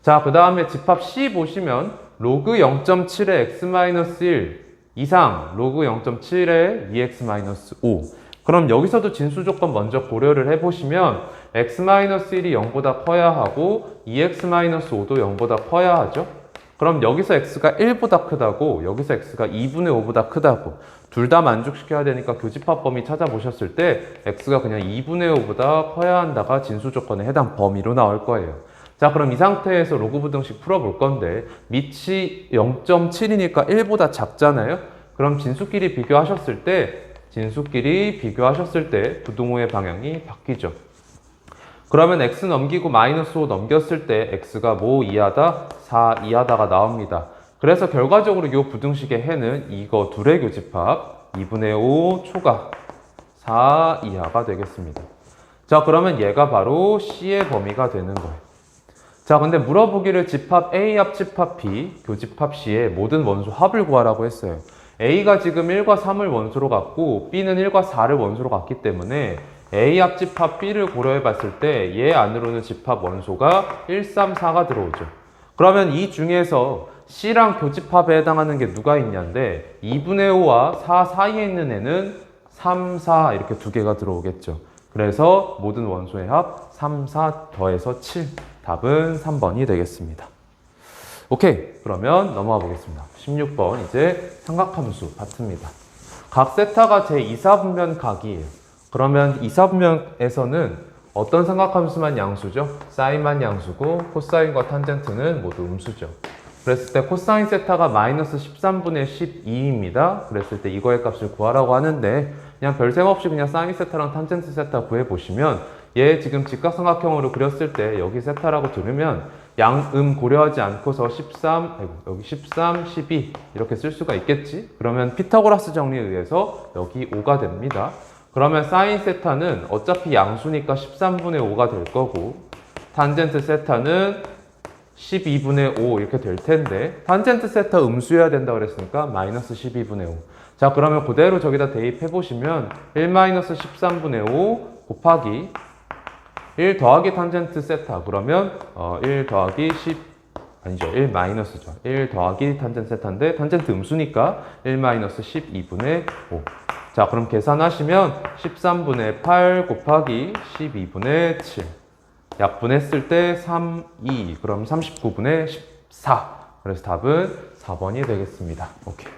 자, 그 다음에 집합 C 보시면 로그 0.7의 x-1 이상 로그 0.7의 2x-5. 그럼 여기서도 진수 조건 먼저 고려를 해보시면 x-1이 0보다 커야 하고 2x-5도 0보다 커야 하죠. 그럼 여기서 x가 1보다 크다고 여기서 x가 2분의 5보다 크다고 둘 다 만족시켜야 되니까 교집합 범위 찾아보셨을 때 x가 그냥 2분의 5보다 커야 한다가 진수 조건에 해당 범위로 나올 거예요. 자, 그럼 이 상태에서 로그 부등식 풀어볼 건데 밑이 0.7이니까 1보다 작잖아요. 그럼 진수끼리 비교하셨을 때 부등호의 방향이 바뀌죠. 그러면 x 넘기고 마이너스 5 넘겼을 때 x가 뭐 이하다? 4 이하다가 나옵니다. 그래서 결과적으로 이 부등식의 해는 이거 둘의 교집합 2분의 5 초과 4 이하가 되겠습니다. 자, 그러면 얘가 바로 C의 범위가 되는 거예요. 자, 근데 물어보기를 집합 A 합 집합 B, 교집합 C의 모든 원소 합을 구하라고 했어요. A가 지금 1과 3을 원소로 갖고 B는 1과 4를 원소로 갖기 때문에 A 합집합 B를 고려해 봤을 때 얘 안으로는 집합 원소가 1, 3, 4가 들어오죠. 그러면 이 중에서 C랑 교집합에 해당하는 게 누가 있냐인데 2분의 5와 4 사이에 있는 애는 3, 4 이렇게 두 개가 들어오겠죠. 그래서 모든 원소의 합 3, 4 더해서 7. 답은 3번이 되겠습니다. 오케이. 그러면 넘어가 보겠습니다. 16번 이제 삼각함수 파트입니다. 각 세타가 제2사분면 각이에요. 그러면 2사분면에서는 어떤 삼각함수만 양수죠? 사인만 양수고 코사인과 탄젠트는 모두 음수죠. 그랬을 때 코사인 세타가 마이너스 13분의 12입니다. 그랬을 때 이거의 값을 구하라고 하는데 그냥 별 생각 없이 그냥 사인 세타랑 탄젠트 세타 구해보시면 얘 지금 직각삼각형으로 그렸을 때 여기 세타라고 들으면 양음 고려하지 않고서 13, 여기 13, 12 이렇게 쓸 수가 있겠지? 그러면 피타고라스 정리에 의해서 여기 5가 됩니다. 그러면 사인 세타는 어차피 양수니까 13분의 5가 될 거고 탄젠트 세타는 12분의 5 이렇게 될 텐데 탄젠트 세타 음수여야 된다 그랬으니까 마이너스 12분의 5. 자 그러면 그대로 저기다 대입해 보시면 1 마이너스 13분의 5 곱하기 1 더하기 탄젠트 세타 그러면 1 더하기 10 아니죠 1 마이너스죠 1 더하기 탄젠트 세타인데 탄젠트 음수니까 1 마이너스 12분의 5. 자 그럼 계산하시면 13분의 8 곱하기 12분의 7 약분했을 때 3, 2 그럼 39분의 14 그래서 답은 4번이 되겠습니다. 오케이.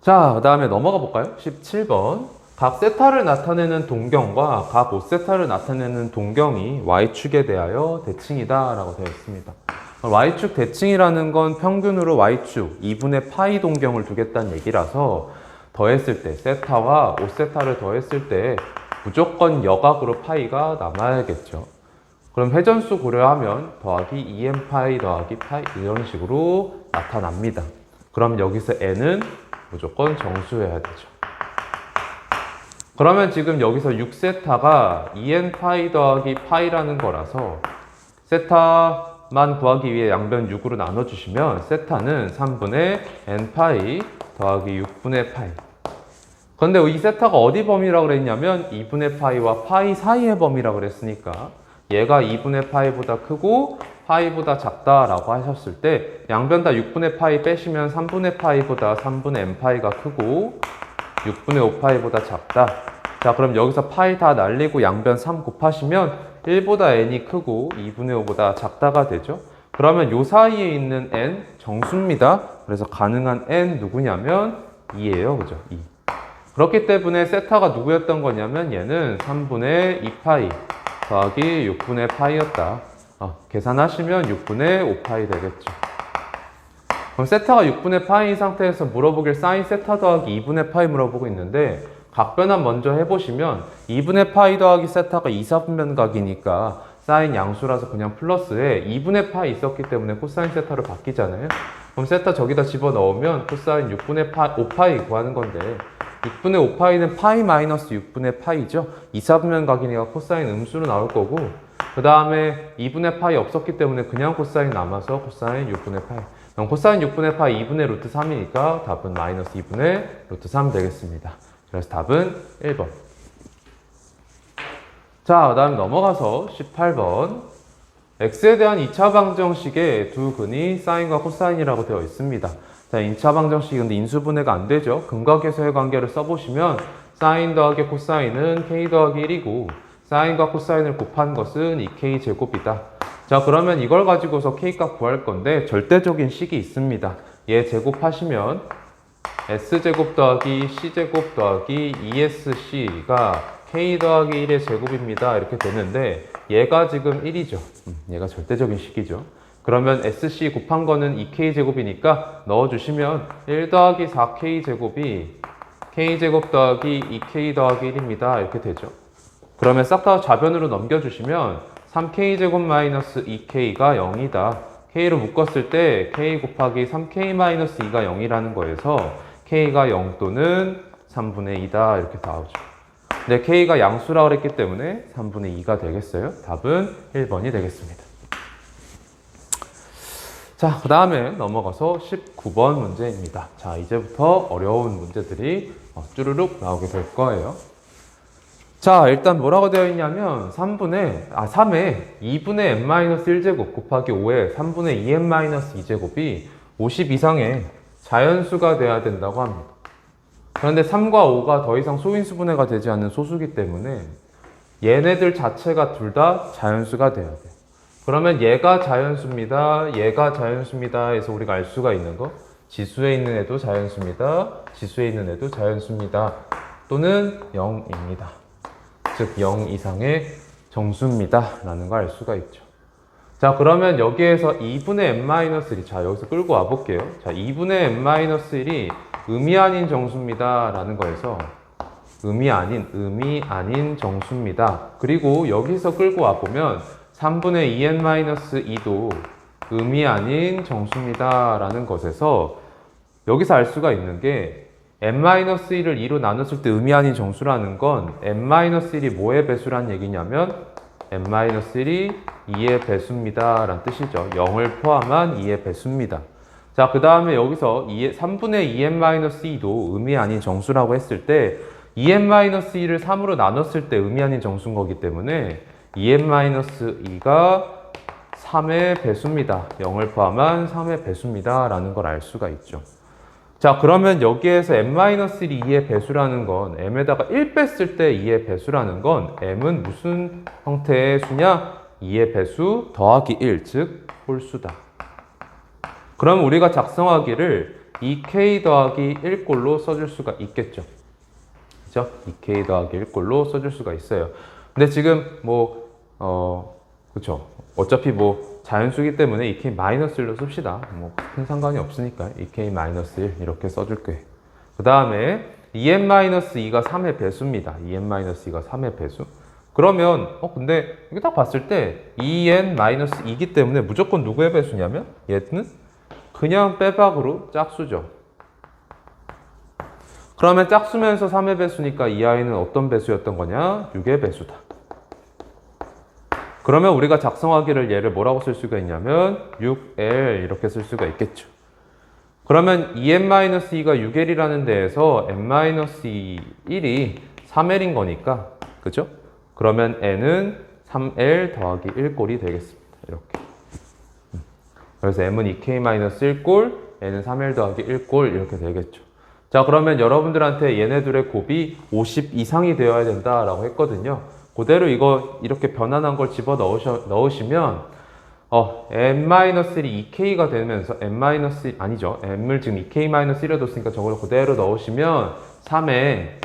자 그 다음에 넘어가 볼까요? 17번 각 세타를 나타내는 동경과 각 5세타를 나타내는 동경이 Y축에 대하여 대칭이다 라고 되어 있습니다. Y축 대칭이라는 건 평균으로 Y축 2분의 파이 동경을 두겠다는 얘기라서 더했을 때 세타와 5세타를 더했을 때 무조건 여각으로 파이가 남아야겠죠. 그럼 회전수 고려하면 더하기 2n 파이 더하기 파이 이런 식으로 나타납니다. 그럼 여기서 n은 무조건 정수여야 되죠. 그러면 지금 여기서 6세타가 2n 파이 더하기 파이라는 거라서 세타만 구하기 위해 양변 6으로 나눠주시면 세타는 3분의 n 파이 더하기 6분의 파이. 근데 이 세타가 어디 범위라고 그랬냐면 2분의 파이와 파이 사이의 범위라고 그랬으니까 얘가 2분의 파이보다 크고 파이보다 작다라고 하셨을 때 양변 다 6분의 파이 빼시면 3분의 파이보다 3분의 n 파이가 크고 6분의 5파이보다 작다. 자 그럼 여기서 파이 다 날리고 양변 3 곱하시면 1보다 n이 크고 2분의 5보다 작다가 되죠. 그러면 요 사이에 있는 n 정수입니다. 그래서 가능한 n 누구냐면 2예요. 그죠? 2. 그렇기 때문에 세타가 누구였던 거냐면 얘는 3분의 2파이 더하기 6분의 파이였다. 계산하시면 6분의 5파이 되겠죠. 그럼 세타가 6분의 파이인 상태에서 물어보길 사인 세타 더하기 2분의 파이 물어보고 있는데 각변환 먼저 해보시면 2분의 파이 더하기 세타가 2사분면 각이니까 사인 양수라서 그냥 플러스에 2분의 파이 있었기 때문에 코사인 세타로 바뀌잖아요. 그럼 세타 저기다 집어넣으면 코사인 6분의 5파이 구하는 건데 6분의 5파이는 파이 마이너스 6분의 파이죠. 2사분면 각이니까 코사인 음수로 나올 거고 그 다음에 2분의 파이 없었기 때문에 그냥 코사인 남아서 코사인 6분의 파이. 그럼 코사인 6분의 파이 2분의 루트 3이니까 답은 마이너스 2분의 루트 3 되겠습니다. 그래서 답은 1번. 자, 그 다음 넘어가서 18번. x에 대한 2차 방정식에 두 근이 사인과 코사인이라고 되어 있습니다. 자, 2차 방정식이 근데 인수분해가 안 되죠. 근각에서의 관계를 써보시면 사인 더하기 코사인은 k 더하기 1이고 사인과 코사인을 곱한 것은 2k 제곱이다. 자 그러면 이걸 가지고서 k값 구할 건데 절대적인 식이 있습니다. 얘 제곱하시면 s제곱 더하기 c제곱 더하기 2sc가 k 더하기 1의 제곱입니다. 이렇게 되는데 얘가 지금 1이죠. 얘가 절대적인 식이죠. 그러면 sc 곱한 거는 2k 제곱이니까 넣어주시면 1 더하기 4k 제곱이 k 제곱 더하기 2k 더하기 1입니다. 이렇게 되죠. 그러면 싹 다 좌변으로 넘겨주시면 3k 제곱 마이너스 2k가 0이다. k로 묶었을 때 k 곱하기 3k 마이너스 2가 0이라는 거에서 k가 0 또는 3분의 2다. 이렇게 나오죠. 근데 k가 양수라고 그랬기 때문에 3분의 2가 되겠어요. 답은 1번이 되겠습니다. 자, 그 다음에 넘어가서 19번 문제입니다. 자, 이제부터 어려운 문제들이 쭈루룩 나오게 될 거예요. 자, 일단 뭐라고 되어 있냐면 3에 2분의 n-1제곱 곱하기 5에 3분의 2n-2제곱이 50 이상의 자연수가 돼야 된다고 합니다. 그런데 3과 5가 더 이상 소인수분해가 되지 않는 소수기 때문에 얘네들 자체가 둘 다 자연수가 돼야 돼. 그러면 얘가 자연수입니다. 얘가 자연수입니다. 해서 우리가 알 수가 있는 거. 지수에 있는 애도 자연수입니다. 지수에 있는 애도 자연수입니다. 또는 0입니다. 즉 0 이상의 정수입니다. 라는 걸 알 수가 있죠. 자, 그러면 여기에서 2분의 n-1, 자, 여기서 끌고 와볼게요. 자, 2분의 n-1이 의미 아닌 정수입니다. 라는 거에서 의미 아닌 정수입니다. 그리고 여기서 끌고 와보면 3분의 2n-2도 의미 아닌 정수입니다. 라는 것에서 여기서 알 수가 있는 게 n-1을 2로 나눴을 때 의미 아닌 정수라는 건 n-1이 뭐의 배수란 얘기냐면 n-1이 2의 배수입니다. 라는 뜻이죠. 0을 포함한 2의 배수입니다. 자, 그 다음에 여기서 3분의 2n-2도 의미 아닌 정수라고 했을 때 2n-2를 3으로 나눴을 때 의미 아닌 정수인 거기 때문에 2n-2가 3의 배수입니다. 0을 포함한 3의 배수입니다. 라는 걸 알 수가 있죠. 자, 그러면 여기에서 n-1이 2의 배수라는 건 m에다가 1 뺐을 때 2의 배수라는 건 m은 무슨 형태의 수냐? 2의 배수 더하기 1, 즉 홀수다. 그럼 우리가 작성하기를 2k 더하기 1꼴로 써줄 수가 있겠죠. 그죠? 2k 더하기 1꼴로 써줄 수가 있어요. 근데 지금 그쵸. 어차피 자연수기 때문에 2k-1로 씁시다. 큰 상관이 없으니까 2k-1 이렇게 써줄 거예요. 그 다음에 2n-2가 3의 배수입니다. 2n-2가 3의 배수. 그러면 근데 이게 딱 봤을 때 2n-2이기 때문에 무조건 누구의 배수냐면 얘는 그냥 빼박으로 짝수죠. 그러면 짝수면서 3의 배수니까 이 아이는 어떤 배수였던 거냐? 6의 배수다. 그러면 우리가 작성하기를 얘를 뭐라고 쓸 수가 있냐면 6L 이렇게 쓸 수가 있겠죠. 그러면 2n-2가 6L이라는 데에서 n-1이 3L인 거니까 그죠? 그러면 n은 3L 더하기 1꼴이 되겠습니다. 이렇게. 그래서 m은 2k-1꼴, n은 3L 더하기 1꼴 이렇게 되겠죠. 자, 그러면 여러분들한테 얘네들의 곱이 50 이상이 되어야 된다라고 했거든요. 그대로 이거 이렇게 변환한 걸 집어 넣으시면 n-1이 2k가 되면서 아니죠. m을 지금 2k-1에 뒀으니까 저걸 그대로 넣으시면 3에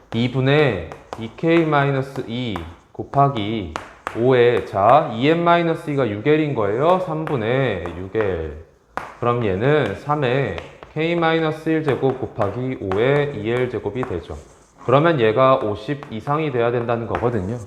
2분의 2k-2 곱하기 5에 자 2n-2가 6l인 거예요. 3분의 6l. 그럼 얘는 3에 k-1제곱 곱하기 5에 2l제곱이 되죠. 그러면 얘가 50 이상이 돼야 된다는 거거든요.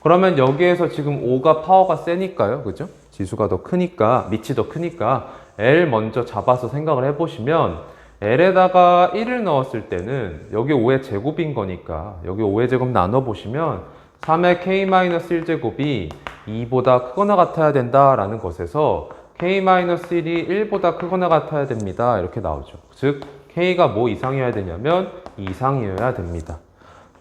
그러면 여기에서 지금 5가 파워가 세니까요. 그죠? 지수가 더 크니까, 밑이 더 크니까 L 먼저 잡아서 생각을 해보시면 L에다가 1을 넣었을 때는 여기 5의 제곱인 거니까 여기 5의 제곱 나눠보시면 3의 k-1제곱이 2보다 크거나 같아야 된다라는 것에서 k-1이 1보다 크거나 같아야 됩니다. 이렇게 나오죠. 즉 k가 뭐 이상이어야 되냐면 2 이상이어야 됩니다.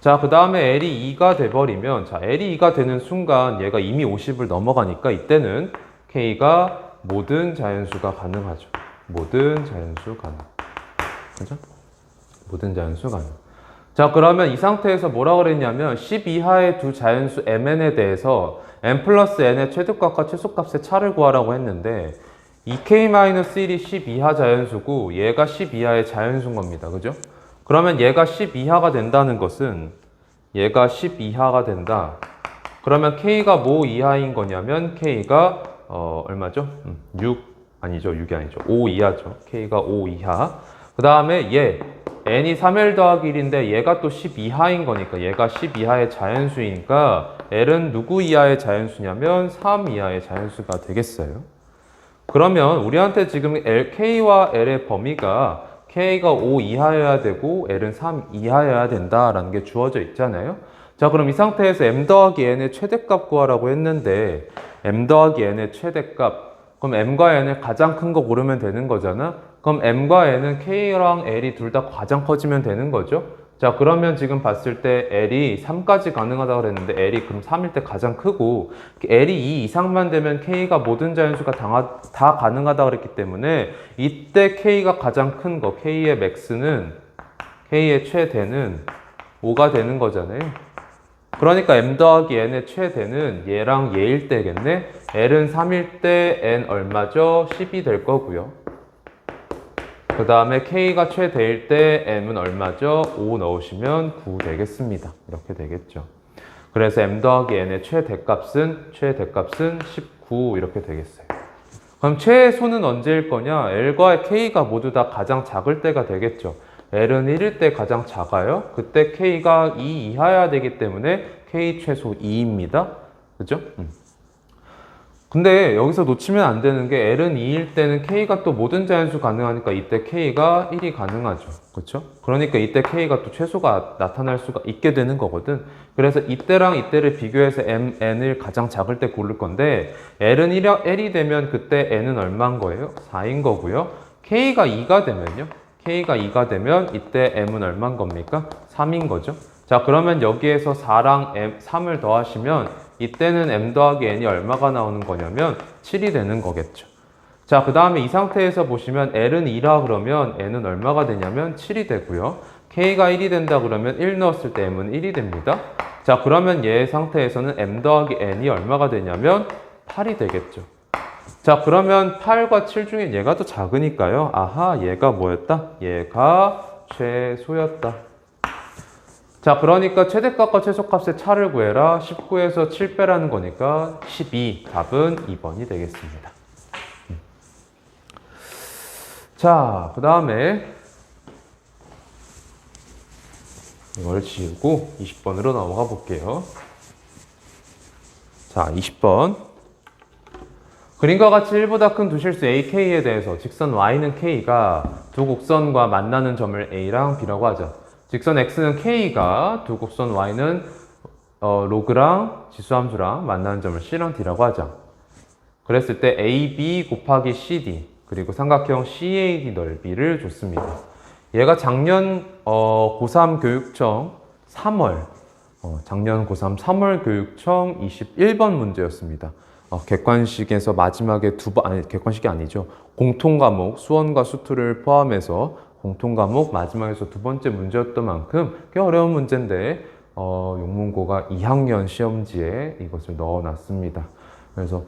자, 그 다음에 L이 2가 돼버리면 자, L이 2가 되는 순간 얘가 이미 50을 넘어가니까 이때는 k가 모든 자연수가 가능하죠. 모든 자연수 가능. 그죠? 모든 자연수 가능. 자, 그러면 이 상태에서 뭐라 그랬냐면 10 이하의 두 자연수 mn에 대해서 m 플러스 n의 최대값과 최소값의 차를 구하라고 했는데 2k-1이 10 이하 자연수고 얘가 10 이하의 자연수인 겁니다. 그죠? 그러면 얘가 10 이하가 된다는 것은 얘가 10 이하가 된다. 그러면 k가 뭐 이하인 거냐면 k가 얼마죠? 6 아니죠. 6이 아니죠. 5 이하죠. k가 5 이하. 그 다음에 얘 n이 3l 더하기 1인데 얘가 또 10 이하인 거니까 얘가 10 이하의 자연수이니까 l은 누구 이하의 자연수냐면 3 이하의 자연수가 되겠어요. 그러면 우리한테 지금 k와 l의 범위가 k가 5 이하여야 되고 l은 3 이하여야 된다라는 게 주어져 있잖아요. 자, 그럼 이 상태에서 m 더하기 n의 최대값 구하라고 했는데 m 더하기 n의 최대값 그럼 m과 n을 가장 큰 거 고르면 되는 거잖아. 그럼 m과 n은 k랑 l이 둘 다 가장 커지면 되는 거죠. 자, 그러면 지금 봤을 때 L이 3까지 가능하다고 그랬는데 L이 그럼 3일 때 가장 크고 L이 2 이상만 되면 K가 모든 자연수가 다 가능하다고 그랬기 때문에 이때 K가 가장 큰 거, K의 맥스는 K의 최대는 5가 되는 거잖아요. 그러니까 M 더하기 N의 최대는 얘랑 얘일 때겠네. L은 3일 때 N 얼마죠? 10이 될 거고요. 그 다음에 K가 최대일 때 M은 얼마죠? 5 넣으시면 9 되겠습니다. 이렇게 되겠죠. 그래서 M 더하기 N의 최대값은 19 이렇게 되겠어요. 그럼 최소는 언제일 거냐? L과 K가 모두 다 가장 작을 때가 되겠죠. L은 1일 때 가장 작아요. 그때 K가 2 이하여야 되기 때문에 K 최소 2입니다. 그죠? 근데 여기서 놓치면 안 되는 게 L은 2일 때는 K가 또 모든 자연수 가능하니까 이때 K가 1이 가능하죠. 그렇죠? 그러니까 이때 K가 또 최소가 나타날 수가 있게 되는 거거든. 그래서 이때랑 이때를 비교해서 N을 가장 작을 때 고를 건데 L은 1이 되면 그때 N은 얼마인 거예요? 4인 거고요. K가 2가 되면요. K가 2가 되면 이때 M은 얼마인 겁니까? 3인 거죠. 자, 그러면 여기에서 4랑 3을 더하시면 이때는 M 더하기 N이 얼마가 나오는 거냐면 7이 되는 거겠죠. 자, 그 다음에 이 상태에서 보시면 L은 2라 그러면 N은 얼마가 되냐면 7이 되고요. K가 1이 된다 그러면 1 넣었을 때 M은 1이 됩니다. 자, 그러면 얘 상태에서는 M 더하기 N이 얼마가 되냐면 8이 되겠죠. 자, 그러면 8과 7 중에 얘가 더 작으니까요. 아하, 얘가 뭐였다? 얘가 최소였다. 자, 그러니까 최대값과 최소값의 차를 구해라. 19에서 7 빼라는 거니까 12. 답은 2번이 되겠습니다. 자, 그 다음에 이걸 지우고 20번으로 넘어가 볼게요. 자, 20번. 그림과 같이 1보다 큰 두 실수 AK에 대해서 직선 Y는 K가 두 곡선과 만나는 점을 A랑 B라고 하죠. 직선 X는 K가 두 곡선 Y는 로그랑 지수함수랑 만나는 점을 C랑 D라고 하죠. 그랬을 때 AB 곱하기 CD 그리고 삼각형 CAD 넓이를 줬습니다. 얘가 작년 고3 교육청 3월 작년 고3 3월 교육청 21번 문제였습니다. 객관식에서 마지막에 객관식이 아니죠. 공통과목 수원과 수투를 포함해서 공통과목 마지막에서 두 번째 문제였던 만큼 꽤 어려운 문제인데 용문고가 2학년 시험지에 이것을 넣어놨습니다. 그래서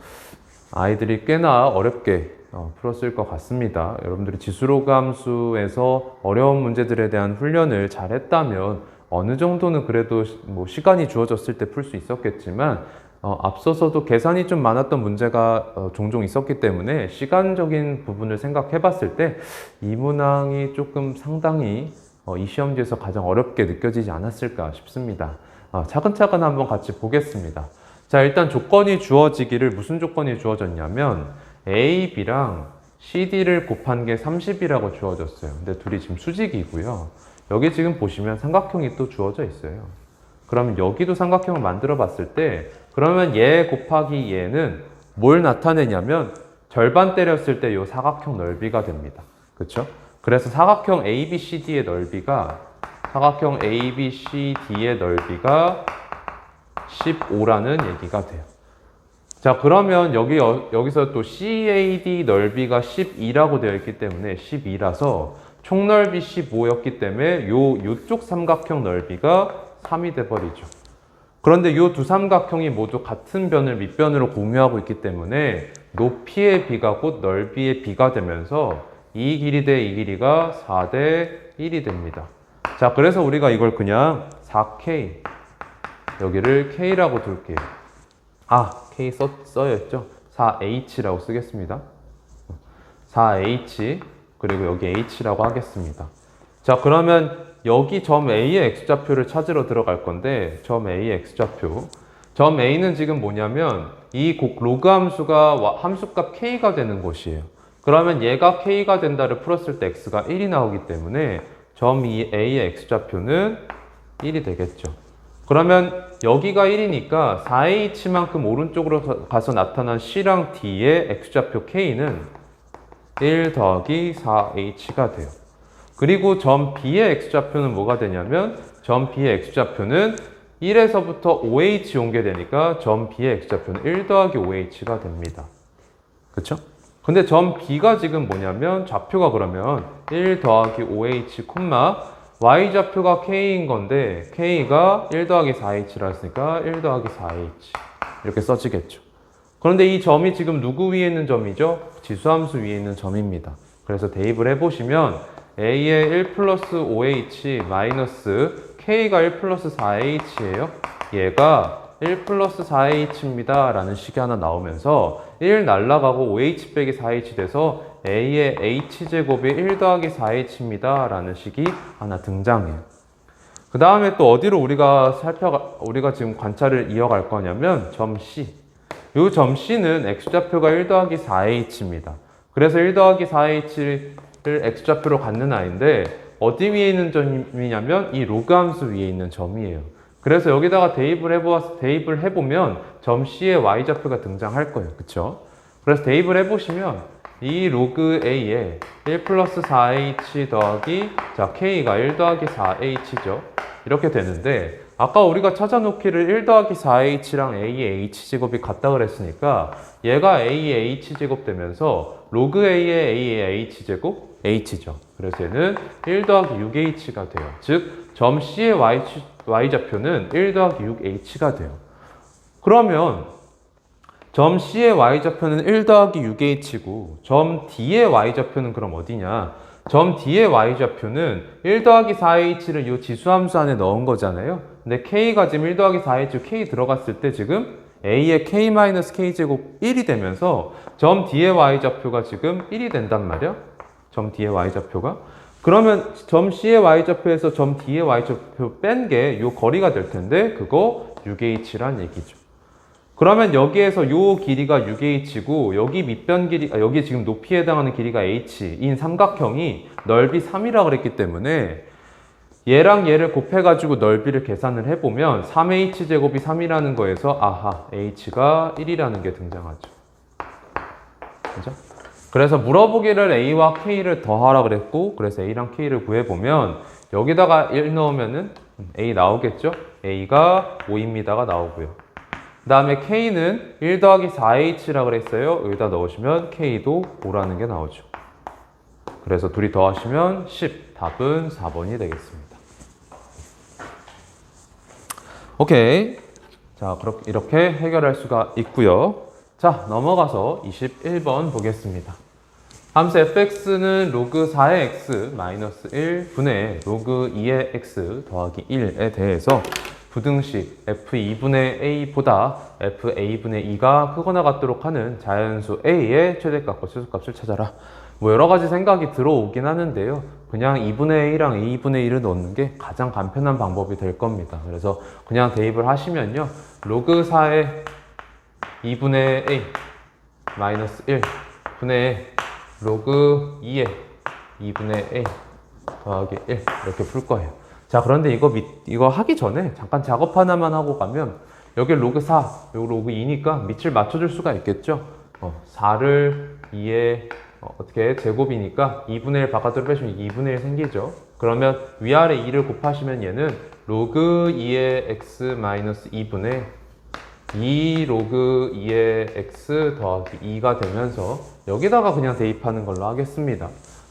아이들이 꽤나 어렵게 풀었을 것 같습니다. 여러분들이 지수로감수에서 어려운 문제들에 대한 훈련을 잘 했다면 어느 정도는 그래도 뭐 시간이 주어졌을 때 풀 수 있었겠지만 앞서서도 계산이 좀 많았던 문제가 종종 있었기 때문에 시간적인 부분을 생각해 봤을 때 이 문항이 조금 상당히 이 시험지에서 가장 어렵게 느껴지지 않았을까 싶습니다. 차근차근 한번 같이 보겠습니다. 자, 일단 조건이 주어지기를 무슨 조건이 주어졌냐면 A, B랑 CD를 곱한 게 30이라고 주어졌어요. 근데 둘이 지금 수직이고요. 여기 지금 보시면 삼각형이 또 주어져 있어요. 그러면 여기도 삼각형을 만들어 봤을 때 그러면 얘 곱하기 얘는 뭘 나타내냐면 절반 때렸을 때 이 사각형 넓이가 됩니다. 그렇죠? 그래서 사각형 ABCD의 넓이가 15라는 얘기가 돼요. 자, 그러면 여기서 또 CAD 넓이가 12라고 되어 있기 때문에 12라서 총넓이 15였기 때문에 요쪽 삼각형 넓이가 3이 돼버리죠. 그런데 이 두 삼각형이 모두 같은 변을 밑변으로 공유하고 있기 때문에 높이의 비가 곧 넓이의 비가 되면서 이 길이 대 이 길이가 4대 1이 됩니다. 자, 그래서 우리가 이걸 그냥 4K 여기를 K라고 둘게요. K 써였죠? 4H라고 쓰겠습니다. 4H 그리고 여기 H라고 하겠습니다. 자, 그러면 여기 점 A의 X좌표를 찾으러 들어갈 건데 점 A의 X좌표 점 A는 지금 뭐냐면 이 로그 함수가 함수값 K가 되는 곳이에요. 그러면 얘가 K가 된다를 풀었을 때 X가 1이 나오기 때문에 점 A의 X좌표는 1이 되겠죠. 그러면 여기가 1이니까 4h만큼 오른쪽으로 가서 나타난 C랑 D의 X좌표 K는 1 더하기 4h가 돼요. 그리고 점 B의 X좌표는 뭐가 되냐면 점 B의 X좌표는 1에서부터 5h 온 게 되니까 점 B의 X좌표는 1 더하기 5h가 됩니다. 그쵸? 근데 점 B가 지금 뭐냐면 좌표가 그러면 1 더하기 5h, y좌표가 K인 건데 K가 1 더하기 4h라 했으니까 1 더하기 4h 이렇게 써지겠죠. 그런데 이 점이 지금 누구 위에 있는 점이죠? 지수함수 위에 있는 점입니다. 그래서 대입을 해보시면 A의 1 플러스 5h 마이너스 K가 1 플러스 4h예요. 얘가 1 플러스 4h입니다 라는 식이 하나 나오면서 1 날라가고 5h 빼기 4h 돼서 A의 h제곱이 1 더하기 4h입니다 라는 식이 하나 등장해요. 그 다음에 또 어디로 우리가 지금 관찰을 이어갈 거냐면 점 C. 이 점 C는 X좌표가 1 더하기 4h입니다. 그래서 1 더하기 4h를 X좌표로 갖는 아이인데 어디 위에 있는 점이냐면 이 로그 함수 위에 있는 점이에요. 그래서 여기다가 대입을 해보면 점 C의 y좌표가 등장할 거예요. 그쵸? 그래서 대입을 해보시면 이 로그 A에 1 플러스 4h 더하기 K가 1 더하기 4h죠. 이렇게 되는데 아까 우리가 찾아놓기를 1 더하기 4h랑 A의 h제곱이 같다 그랬으니까 얘가 A의 h제곱 되면서 로그 A의 h제곱 h죠. 그래서 얘는 1 더하기 6h가 돼요. 즉 점 C의 y좌표는 1 더하기 6h가 돼요. 그러면 점 C의 y좌표는 1 더하기 6h고 점 D의 y좌표는 그럼 어디냐? 점 D의 y좌표는 1 더하기 4h를 이 지수함수 안에 넣은 거잖아요. 근데 K가 지금 1 더하기 4h, K 들어갔을 때 지금 A의 K-K제곱 1이 되면서 점 D의 y좌표가 지금 1이 된단 말이야. 점 D의 y좌표가. 그러면 점 C의 y좌표에서 점 D의 y좌표 뺀 게 이 거리가 될 텐데 그거 6h란 얘기죠. 그러면 여기에서 요 길이가 6h고 여기 밑변 길이 여기 지금 높이에 해당하는 길이가 h인 삼각형이 넓이 3이라 그랬기 때문에 얘랑 얘를 곱해가지고 넓이를 계산을 해보면 3h제곱이 3이라는 거에서 아하 h가 1이라는 게 등장하죠. 그죠? 그래서 물어보기를 a와 k를 더하라 그랬고 그래서 a랑 k를 구해보면 여기다가 1 넣으면은 a 나오겠죠? a가 5입니다가 나오고요. 그 다음에 K는 1 더하기 4h라 그랬어요. 여기다 넣으시면 K도 5라는 게 나오죠. 그래서 둘이 더하시면 10. 답은 4번이 되겠습니다. 오케이. 자, 이렇게 해결할 수가 있고요. 자, 넘어가서 21번 보겠습니다. 함수 fx는 로그 4의 x 마이너스 1분의 로그 2의 x 더하기 1에 대해서 부등식 f2분의 a보다 fa분의 2가 크거나 같도록 하는 자연수 a의 최대값과 최소값을 찾아라. 뭐 여러 가지 생각이 들어오긴 하는데요. 그냥 2분의 a랑 a분의 1을 넣는 게 가장 간편한 방법이 될 겁니다. 그래서 그냥 대입을 하시면요. 로그 4의 2분의 a 마이너스 1분의 로그 2의 2분의 a 더하기 1 이렇게 풀 거예요. 자, 그런데 이거 하기 전에 잠깐 작업 하나만 하고 가면 여기 로그 4, 여기 로그 2니까 밑을 맞춰줄 수가 있겠죠? 4를 2에 어떻게 제곱이니까 2분의 1 바깥으로 빼시면 2분의 1 생기죠? 그러면 위아래 2를 곱하시면 얘는 로그 2의 x 마이너스 2분의 2 로그 2의 x 더하기 2가 되면서 여기다가 그냥 대입하는 걸로 하겠습니다.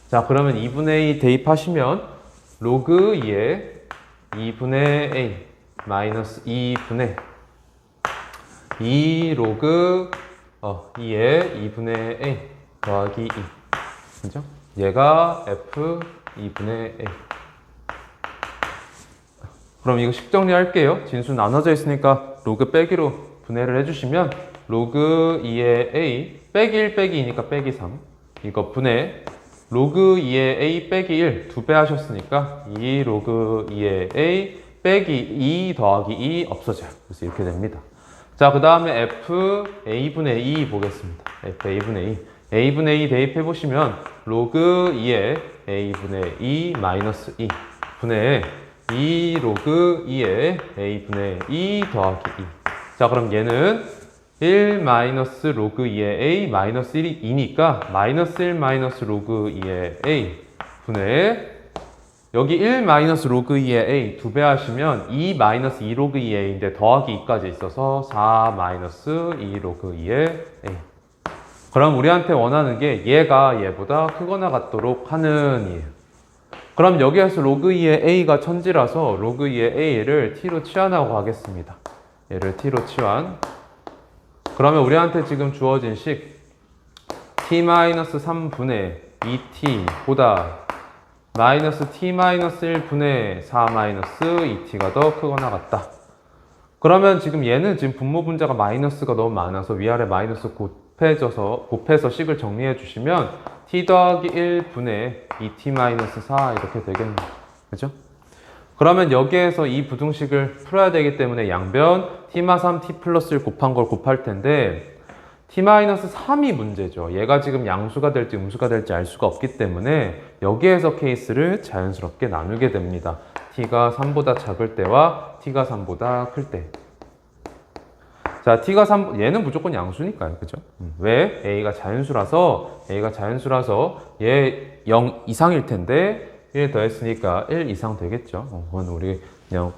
자, 그러면 2분의 2 대입하시면 로그 2의 2분의 a 마이너스 2분의 2 로그 2의 2분의 a 더하기 2 그죠? 얘가 f 2분의 a 그럼 이거 식정리 할게요. 진수 나눠져 있으니까 로그 빼기로 분해를 해주시면 로그 2의 a 빼기 1 빼기 2니까 빼기 3 이거 분해 로그 2의 a 빼기 1 2배 하셨으니까 2 로그 2의 a 빼기 2 더하기 2 없어져요. 그래서 이렇게 됩니다. 자, 그 다음에 f a분의 2 보겠습니다. f a분의 2 a분의 2 대입해 보시면 로그 2의 a분의 2 마이너스 2 분의 2 로그 2의 a분의 2 더하기 2. 자, 그럼 얘는 1 마이너스 로그 2의 a 마이너스 1이 2니까 마이너스 1 마이너스 로그 2의 a 분의 여기 1 마이너스 로그 2의 a 2배 하시면 2 마이너스 2 로그 2의 a인데 더하기 2까지 있어서 4 마이너스 2 로그 2의 a. 그럼 우리한테 원하는 게 얘가 얘보다 크거나 같도록 하는 이에요. 그럼 여기에서 로그 2의 a가 천지라서 로그 2의 a를 t로 치환하고 가겠습니다. 얘를 t로 치환. 그러면 우리한테 지금 주어진 식 t-3분의 2t보다 마이너스 t-1분의 4-2t가 더 크거나 같다. 그러면 지금 얘는 지금 분모 분자가 마이너스가 너무 많아서 위아래 마이너스 곱해서 식을 정리해 주시면 t 더하기 1분의 2t-4 이렇게 되겠네요. 그죠? 그러면 여기에서 이 부등식을 풀어야 되기 때문에 양변 t-3 t 플러스 1 곱한 걸 곱할 텐데 t-3이 문제죠. 얘가 지금 양수가 될지 음수가 될지 알 수가 없기 때문에 여기에서 케이스를 자연스럽게 나누게 됩니다. t가 3보다 작을 때와 t가 3보다 클 때. 자, t가 3, 얘는 무조건 양수니까요. 그죠? 왜? a가 자연수라서 얘 0 이상일 텐데 1 더했으니까 1 이상 되겠죠. 그건 우리 그냥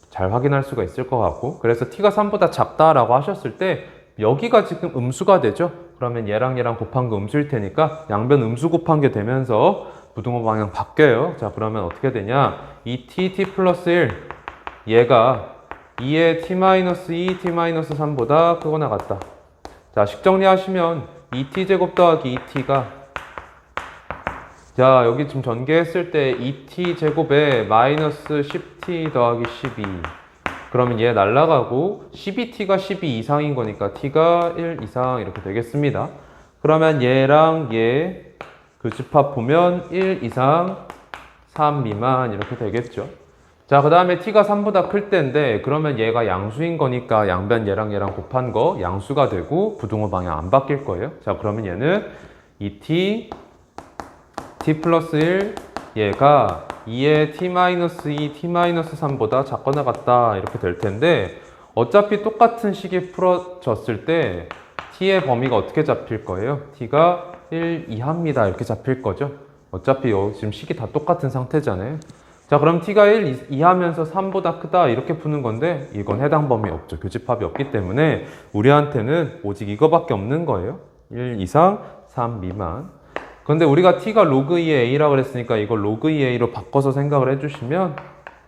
잘 확인할 수가 있을 것 같고. 그래서 t가 3보다 작다라고 하셨을 때 여기가 지금 음수가 되죠. 그러면 얘랑 곱한 거 음수일 테니까 양변 음수 곱한 게 되면서 부등호 방향 바뀌어요. 자, 그러면 어떻게 되냐? 이 t 플러스 1 얘가 2의 t-2, t-3보다 크거나 같다. 자, 식 정리하시면 2t 제곱 더하기 2t가 자, 여기 지금 전개했을 때 2t 제곱에 마이너스 10t 더하기 12. 그러면 얘 날라가고 12t가 12 이상인 거니까 t가 1 이상 이렇게 되겠습니다. 그러면 얘랑 얘 교집합 보면 1 이상 3 미만 이렇게 되겠죠. 자, 그 다음에 t가 3보다 클 때인데 그러면 얘가 양수인 거니까 양변 얘랑 곱한 거 양수가 되고 부등호 방향 안 바뀔 거예요. 자, 그러면 얘는 2t t 플러스 1 얘가 2의 t-2, t-3보다 작거나 같다 이렇게 될 텐데 어차피 똑같은 식이 풀어졌을 때 t의 범위가 어떻게 잡힐 거예요? t가 1 이하입니다 이렇게 잡힐 거죠. 어차피 여기 지금 식이 다 똑같은 상태잖아요. 자, 그럼 t가 1 이하면서 3보다 크다 이렇게 푸는 건데 이건 해당 범위 없죠. 교집합이 없기 때문에 우리한테는 오직 이거밖에 없는 거예요. 1 이상 3 미만. 근데 우리가 t가 로그 2의 a라고 그랬으니까 이걸 로그 2의 a로 바꿔서 생각을 해주시면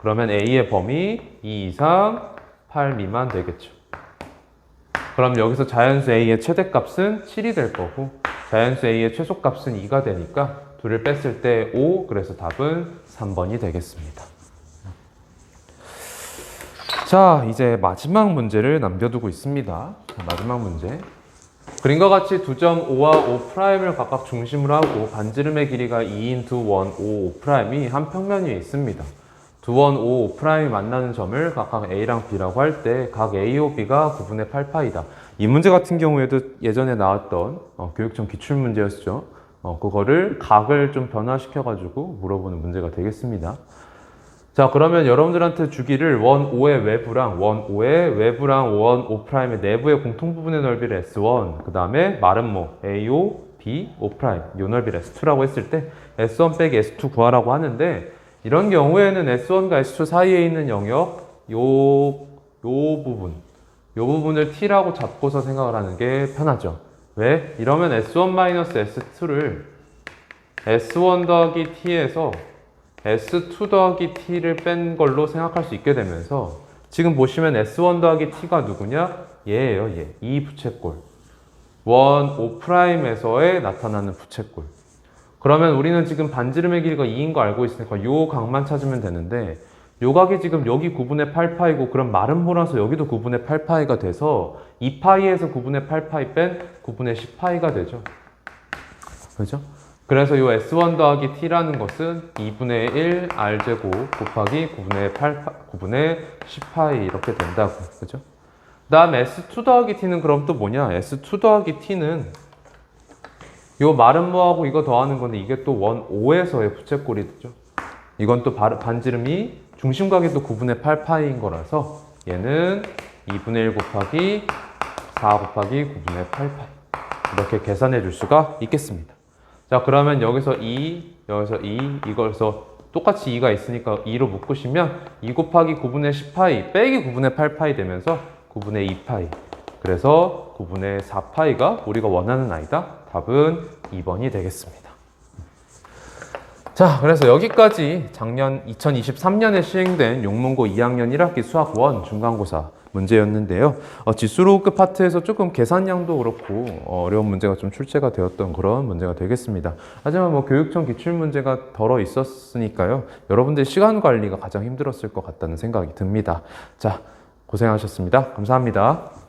그러면 a의 범위 2 이상 8 미만 되겠죠. 그럼 여기서 자연수 a의 최대값은 7이 될 거고 자연수 a의 최소값은 2가 되니까 둘을 뺐을 때 5, 그래서 답은 3번이 되겠습니다. 자, 이제 마지막 문제를 남겨두고 있습니다. 마지막 문제. 그림과 같이 2.5와 5'을 각각 중심으로 하고 반지름의 길이가 2인 2, 1, 5, 5'이 한 평면 위에 있습니다. 2, 1, 5, 5'이 만나는 점을 각각 A랑 B라고 할 때 각 A오 B가 9분의 8파이다. 이 문제 같은 경우에도 예전에 나왔던 교육청 기출문제였죠. 그거를 각을 좀 변화시켜가지고 물어보는 문제가 되겠습니다. 자, 그러면 여러분들한테 주기를 원 5의 외부랑 원 5의 외부랑 원 5'의 내부의 공통부분의 넓이를 S1, 그 다음에 마름모 AO, B, 5', 요 넓이를 S2라고 했을 때 S1 빼기 S2 구하라고 하는데 이런 경우에는 S1과 S2 사이에 있는 영역 요 부분을 T라고 잡고서 생각을 하는 게 편하죠. 왜? 이러면 S1-S2를 S1 더하기 T에서 S2 더하기 T를 뺀 걸로 생각할 수 있게 되면서 지금 보시면 S1 더하기 T가 누구냐? 얘예요, 얘. 이 부채꼴. 원 5'에서의 나타나는 부채꼴. 그러면 우리는 지금 반지름의 길이가 2인 거 알고 있으니까 요 각만 찾으면 되는데 요 각이 지금 여기 9분의 8파이고 그럼 마름모라서 여기도 9분의 8파이가 돼서 2파이에서 9분의 8파이 뺀 9분의 10파이가 되죠. 그죠? 그래서 이 S1 더하기 T라는 것은 2분의 1 R제곱 곱하기 9분의 10파이 이렇게 된다고. 그죠? 그 다음 S2 더하기 T는 그럼 또 뭐냐? S2 더하기 T는 요 마름모하고 이거 더하는 건데 이게 또 원 5에서의 부채꼴이 되죠. 이건 또 반지름이 중심각이 또 9분의 8파이인 거라서 얘는 2분의 1 곱하기 4 곱하기 9분의 8파이 이렇게 계산해 줄 수가 있겠습니다. 자, 그러면 여기서 2, 여기서 2, 이거에서 똑같이 2가 있으니까 2로 묶으시면 2 곱하기 9분의 10파이 빼기 9분의 8파이 되면서 9분의 2파이. 그래서 9분의 4파이가 우리가 원하는 아이다. 답은 2번이 되겠습니다. 자, 그래서 여기까지 작년 2023년에 시행된 용문고 2학년 1학기 수학 1 중간고사 문제였는데요. 지수로급 파트에서 조금 계산량도 그렇고 어려운 문제가 좀 출제가 되었던 그런 문제가 되겠습니다. 하지만 뭐 교육청 기출문제가 덜어 있었으니까요. 여러분들 시간 관리가 가장 힘들었을 것 같다는 생각이 듭니다. 자, 고생하셨습니다. 감사합니다.